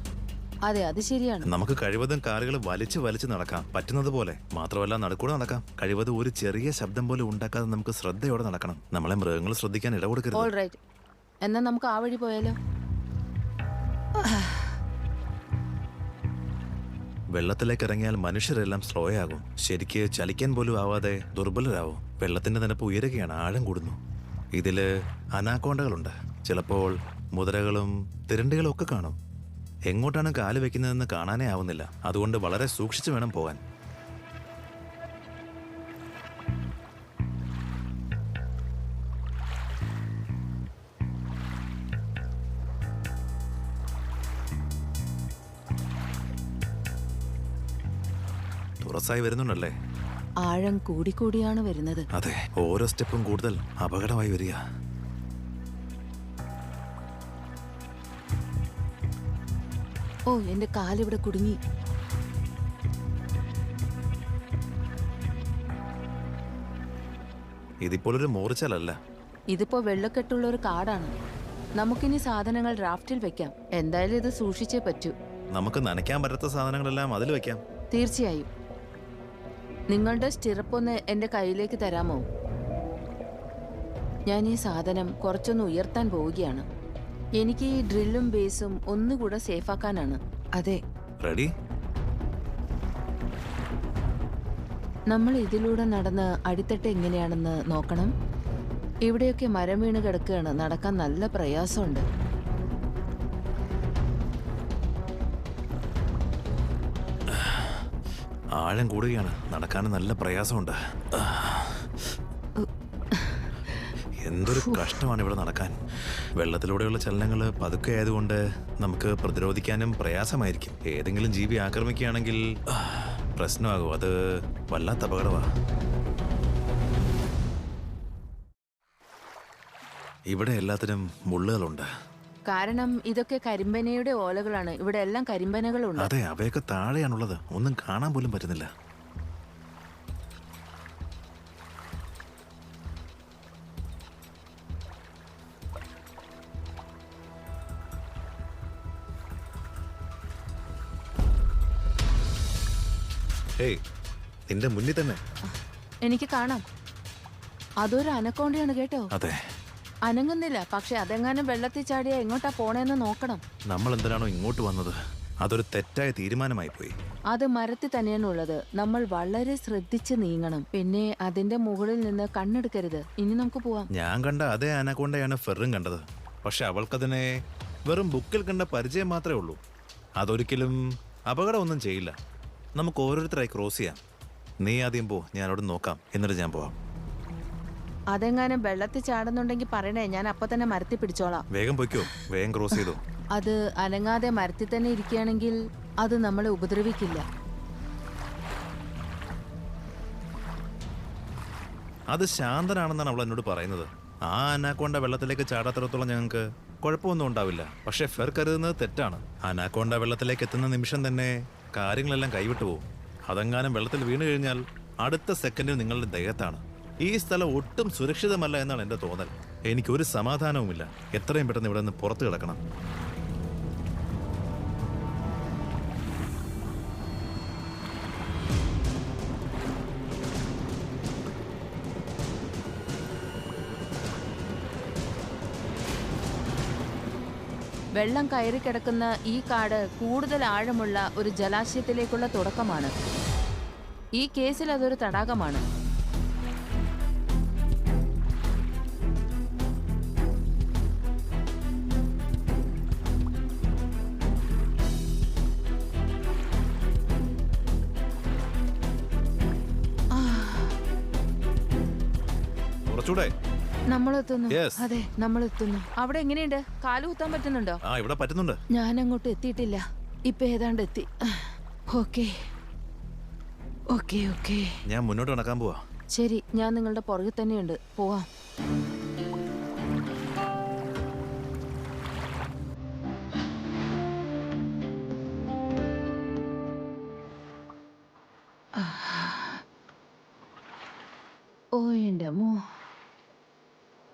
അതെ, അത് ശരിയാണ്. നമുക്ക് കഴിവതും കാറുകൾ വലിച്ചു നടക്കാം, പറ്റുന്നത് പോലെ. മാത്രമല്ല നടുക്കൂടെ നടക്കാം. കഴിവതും ഒരു ചെറിയ ശബ്ദം പോലും ഉണ്ടാക്കാതെ നമുക്ക് ശ്രദ്ധയോടെ നടക്കണം. നമ്മളെ മൃഗങ്ങൾ ശ്രദ്ധിക്കാൻ ഇട കൊടുക്കരുത്. ഓൾ റൈറ്റ്, എന്നാ നമുക്ക് ആ വഴി പോയാലോ? വെള്ളത്തിലേക്ക് ഇറങ്ങിയാൽ മനുഷ്യരെല്ലാം സ്ലോ ആകും. ശരിക്ക് ചലിക്കാൻ പോലും ആവാതെ ദുർബലരാകും. വെള്ളത്തിന്റെ നിരപ്പ് ഉയരുകയാണ്, ആഴം കൂടുന്നു. ഇതില് അനാക്കോണ്ടകളുണ്ട്, ചിലപ്പോൾ മുതലകളും തിരണ്ടുകളും ഒക്കെ കാണും. എങ്ങോട്ടാണ് കാല് വെക്കുന്നതെന്ന് കാണാനേ ആവുന്നില്ല. അതുകൊണ്ട് വളരെ സൂക്ഷിച്ചു വേണം പോകാൻ. തുറസായി വരുന്നുണ്ടല്ലേ? ആഴം കൂടിക്കൂടിയാണ് വരുന്നത്. അതെ, ഓരോ സ്റ്റെപ്പും കൂടുതൽ അപകടമായി വരിക. ഓ, എന്റെ കാലിവിടെ കുടുങ്ങി. ഇതിപ്പോഴൊരു മോറിച്ചാലല്ല. ഇതിപ്പോ വെള്ളക്കെട്ടുള്ള ഒരു കാടാണ്. നമുക്കിനി സാധനങ്ങൾ റാഫ്റ്റിൽ വെക്കാം. എന്തായാലും ഇത് സൂക്ഷിച്ചേ പറ്റൂ. നമുക്ക് നനയ്ക്കാൻ പറ്റാത്ത സാധനങ്ങളെല്ലാം അതിൽ വെക്കാം. തീർച്ചയായും. നിങ്ങളുടെ സ്റ്റിറപ്പൊന്ന് എന്റെ കയ്യിലേക്ക് തരാമോ? ഞാൻ ഈ സാധനം കുറച്ചൊന്ന് ഉയർത്താൻ പോവുകയാണ്. എനിക്ക് ഈ ഡ്രില്ലും ബേസും ഒന്നുകൂടെ സേഫാക്കാനാണ്. അതെ, റെഡി? നമ്മൾ ഇതിലൂടെ നടന്ന് അടിത്തട്ട് എങ്ങനെയാണെന്ന് നോക്കണം. ഇവിടെയൊക്കെ മരം വീണ് കിടക്കുകയാണ്, നടക്കാൻ നല്ല പ്രയാസമുണ്ട്. ആഴം കൂടുകയാണ്, നടക്കാനും നല്ല പ്രയാസമുണ്ട്. എന്തൊരു കഷ്ടമാണ് ഇവിടെ നടക്കാൻ. വെള്ളത്തിലൂടെയുള്ള ചലനങ്ങൾ പതുക്കെ ആയതുകൊണ്ട് നമുക്ക് പ്രതിരോധിക്കാനും പ്രയാസമായിരിക്കും. ഏതെങ്കിലും ജീവി ആക്രമിക്കുകയാണെങ്കിൽ പ്രശ്നമാകും. അത് വല്ലാത്ത അപകടമാണ്. ഇവിടെ എല്ലാത്തിനും മുള്ളുകളുണ്ട്. കാരണം ഇതൊക്കെ കരിമ്പനയുടെ ഓലകളാണ്. ഇവിടെ എല്ലാം കരിമ്പനകളുണ്ട്. അതെ, അവയൊക്കെ താഴെയാണുള്ളത്. ഒന്നും കാണാൻ പോലും പറ്റുന്നില്ല. ഹേയ്, നിന്റെ മുന്നിൽ തന്നെ. എനിക്ക് കാണാം, അതൊരു അനക്കോണ്ടയാണ് കേട്ടോ. അതെ, അനങ്ങുന്നില്ല. പക്ഷെ അതെങ്ങാനും വെള്ളത്തിൽ ചാടിയാ എങ്ങോട്ടാ പോണേന്ന് നോക്കണം. നമ്മൾ എന്തിനാണോ ഇങ്ങോട്ട് വന്നത്? അതൊരു തെറ്റായ തീരുമാനമായി പോയി. അത് മരത്തിൽ തന്നെയാണ് ഉള്ളത്. നമ്മൾ വളരെ ശ്രദ്ധിച്ച് നീങ്ങണം. പിന്നെ അതിന്റെ മുകളിൽ നിന്ന് കണ്ണെടുക്കരുത്. ഇനി നമുക്ക് പോവാം. ഞാൻ കണ്ട അതേ അനക്കോണ്ടയാണ് ഫെറും കണ്ടത്. പക്ഷെ അവൾക്കതിനെ വെറും ബുക്കിൽ കണ്ട പരിചയം മാത്രമേ ഉള്ളൂ. അതൊരിക്കലും അപകടമൊന്നും ചെയ്യില്ല. നമുക്ക് ഓരോരുത്തരായി ക്രോസ് ചെയ്യാം. നീ ആദ്യം പോ, ഞാൻ അവിടെ നോക്കാം, എന്നിട്ട് ഞാൻ പോവാം. അതെങ്ങാനും വെള്ളത്തിൽ ചാടുന്നുണ്ടെങ്കിൽ പറയണേ, ഞാൻ അപ്പൊ തന്നെ മരത്തിൽ പിടിച്ചോളാം. വേഗം പൊയ്ക്കോ, വേഗം ക്രോസ് ചെയ്തോ. അത് അനങ്ങാതെ മരത്തിൽ തന്നെ ഇരിക്കുകയാണെങ്കിൽ അത് നമ്മളെ ഉപദ്രവിക്കില്ല. അത് ശാന്തനാണെന്നാണ് അവൾ എന്നോട് പറയുന്നത്. ആ അനാക്കോണ്ട വെള്ളത്തിലേക്ക് ചാടാത്തിടത്തോളം ഞങ്ങൾക്ക് കുഴപ്പമൊന്നും ഉണ്ടാവില്ല. പക്ഷെ ഫെർ കരുതുന്നത് തെറ്റാണ്. അനാക്കോണ്ട വെള്ളത്തിലേക്ക് എത്തുന്ന നിമിഷം തന്നെ കാര്യങ്ങളെല്ലാം കൈവിട്ടു പോകും. അതെങ്ങാനും വെള്ളത്തിൽ വീണ് കഴിഞ്ഞാൽ അടുത്ത സെക്കൻഡിൽ നിങ്ങളുടെ ദേഹത്താണ്. ഈ സ്ഥലം ഒട്ടും സുരക്ഷിതമല്ല എന്നാണ് എൻ്റെ തോന്നൽ. എനിക്കൊരു സമാധാനവുമില്ല. എത്രയും പെട്ടെന്ന് ഇവിടെ നിന്ന് പുറത്തു കിടക്കണം. വെള്ളം കയറി കിടക്കുന്ന ഈ കാട് കൂടുതൽ ആഴമുള്ള ഒരു ജലാശയത്തിലേക്കുള്ള തുടക്കമാണ്. ഈ കേസിൽ അതൊരു തടാകമാണ്. കുറച്ചുകൂടെ. നമ്മളെത്തുന്നു. Yes. അതെ, നമ്മളെത്തുന്നു. അവിടെ എങ്ങനെയുണ്ട്? കാല് കുത്താൻ പറ്റുന്നുണ്ടോ? ആ, ഇവിടെ പറ്റുന്നുണ്ട്. ഞാൻ അങ്ങോട്ട് എത്തിയിട്ടില്ല. ഇപ്പൊ ഏതാണ്ട് എത്തി. Okay okay okay. ഞാൻ മുന്നോട്ട് നടക്കാൻ പോവാ. ശരി, ഞാൻ നിങ്ങളുടെ പുറകിൽ തന്നെയുണ്ട്. പോവാം. ഓ എൻ്റെ അമ്മോ.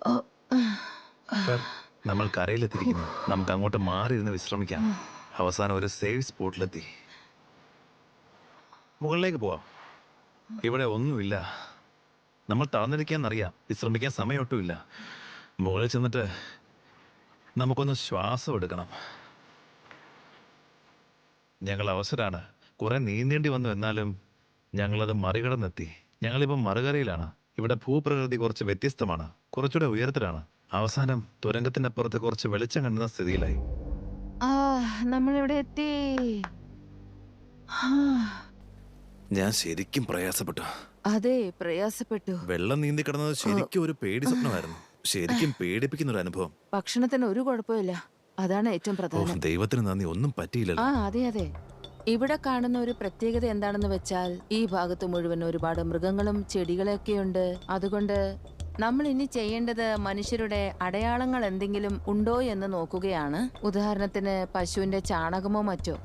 ഓ, നമ്മൾ കരയിലെത്തിയിരിക്കുന്നു. നമുക്ക് അങ്ങോട്ട് മാറി ഇരുന്ന് വിശ്രമിക്കാം. അവസാനം ഒരു സേഫ് സ്പോട്ടിലെത്തി. മുകളിലേക്ക് പോവാം. ഇവിടെ ഒന്നുമില്ല. നമ്മൾ തളർന്നിരിക്കാന്നറിയാം. വിശ്രമിക്കാൻ സമയമൊട്ടുമില്ല. മുകളിൽ ചെന്നിട്ട് നമുക്കൊന്ന് ശ്വാസം എടുക്കണം. ഞങ്ങൾ അവസരമാണ്. കുറെ നീന്തേണ്ടി വന്നു, എന്നാലും ഞങ്ങളത് മറികടന്നെത്തി. ഞങ്ങളിപ്പം മറുകരയിലാണ്. ഇവിടെ ഭൂപ്രകൃതി കുറച്ച് വ്യത്യസ്തമാണ്. കുറച്ചുകൂടെ ഉയരത്തിലാണ്. അവസാനം തുരങ്കത്തിന്റെ അപ്പുറത്ത് കുറച്ച് വെളിച്ചം കണ്ടുന്ന സ്ഥിതിയിലായി. നമ്മളിവിടെ എത്തി. ഞാൻ ശരിക്കും പ്രയാസപ്പെട്ടു. അതെ, പ്രയാസപ്പെട്ടു. വെള്ളം നീന്തി കിടന്നത് ശരിക്കും ഒരു പേടി സ്വപ്നമായിരുന്നു. ശരിക്കും പേടിപ്പിക്കുന്ന ഒരു അനുഭവം. ഭക്ഷണത്തിന് ഒരു കുഴപ്പമില്ല. അതാണ് ഏറ്റവും പ്രധാനം. ദൈവത്തിന് നന്ദി, ഒന്നും പറ്റിയില്ലല്ലോ. അതെ അതെ. ഇവിടെ കാണുന്ന ഒരു പ്രത്യേകത എന്താണെന്ന് വെച്ചാൽ ഈ ഭാഗത്ത് മുഴുവൻ ഒരുപാട് മൃഗങ്ങളും ചെടികളൊക്കെയുണ്ട്. അതുകൊണ്ട് നമ്മൾ ഇനി ചെയ്യേണ്ടത് മനുഷ്യരുടെ അടയാളങ്ങൾ എന്തെങ്കിലും ഉണ്ടോ എന്ന് നോക്കുകയാണ്. ഉദാഹരണത്തിന് പശുവിന്റെ ചാണകമോ മറ്റോ.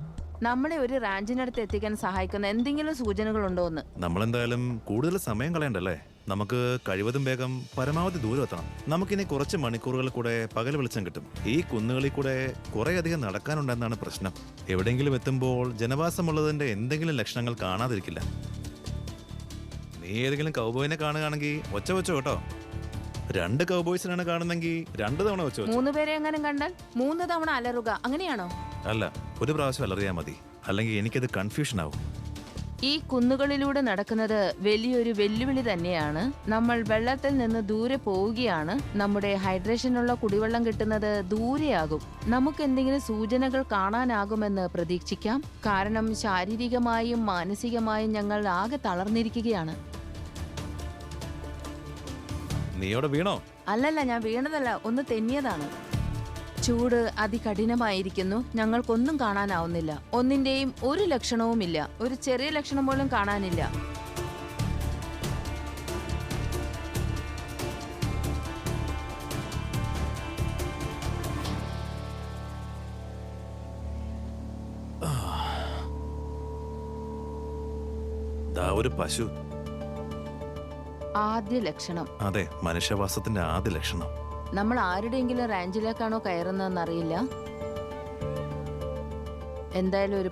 നമ്മളെ ഒരു റാഞ്ചിനടുത്ത് എത്തിക്കാൻ സഹായിക്കുന്ന എന്തെങ്കിലും സൂചനകൾ ഉണ്ടോ എന്ന്. നമ്മളെന്തായാലും കൂടുതൽ സമയം കളയണ്ടല്ലേ. നമുക്ക് കഴിവതും വേഗം പരമാവധി ദൂരം എത്തണം. നമുക്കിനി കുറച്ച് മണിക്കൂറുകൾ കൂടെ പകൽ വെളിച്ചം കിട്ടും. ഈ കുന്നുകളിൽ കൂടെ കുറെ അധികം നടക്കാനുണ്ടെന്നാണ് പ്രശ്നം. എവിടെയെങ്കിലും എത്തുമ്പോൾ ജനവാസമുള്ളതിന്റെ എന്തെങ്കിലും ലക്ഷണങ്ങൾ കാണാതിരിക്കില്ല. നീ ഏതെങ്കിലും കൗബോയിനെ കാണുകയാണെങ്കിൽ ഒച്ച വെച്ചോ കേട്ടോ. 2 കൗബോയ്സിനാണ് കാണുന്നെങ്കിൽ 2 തവണ വെച്ചോ. 3 പേരെ എങ്ങനെ കണ്ടാൽ 3 തവണ അലറുക, അങ്ങനെയാണോ? അല്ല, ഒരു പ്രാവശ്യം അലറിയാ മതി. അല്ലെങ്കിൽ എനിക്കത് കൺഫ്യൂഷൻ ആവും. ഈ കുന്നുകളിലൂടെ നടക്കുന്നത് വലിയൊരു വെല്ലുവിളി തന്നെയാണ്. നമ്മൾ വെള്ളത്തിൽ നിന്ന് ദൂരെ പോവുകയാണ്. നമ്മുടെ ഹൈഡ്രേഷനുള്ള കുടിവെള്ളം കിട്ടുന്നത് ദൂരെയാകും. നമുക്ക് എന്തെങ്കിലും സൂചനകൾ കാണാനാകുമെന്ന് പ്രതീക്ഷിക്കാം. കാരണം ശാരീരികമായും മാനസികമായും ഞങ്ങൾ ആകെ തളർന്നിരിക്കുകയാണ്. നീയോടെ വീണോ? അല്ലല്ല, ഞാൻ വീണതല്ല, ഒന്ന് തെന്നിയതാണ്. ചൂട് അതികഠിനമായിരിക്കുന്നു. ഞങ്ങൾക്കൊന്നും കാണാനാവുന്നില്ല. ഒന്നിന്റെയും ഒരു ലക്ഷണവുമില്ല. ഒരു ചെറിയ ലക്ഷണം പോലും കാണാനില്ല. ദാ ഒരു പശു. ആദ്യ ലക്ഷണം. അതെ, മനുഷ്യവാസത്തിന്റെ ആദ്യ ലക്ഷണം. നമ്മൾ ആരുടെയെങ്കിലും റാഞ്ചിലേക്കാണോ കയറുന്നതെന്നറിയില്ല. എന്തായാലും ഒരു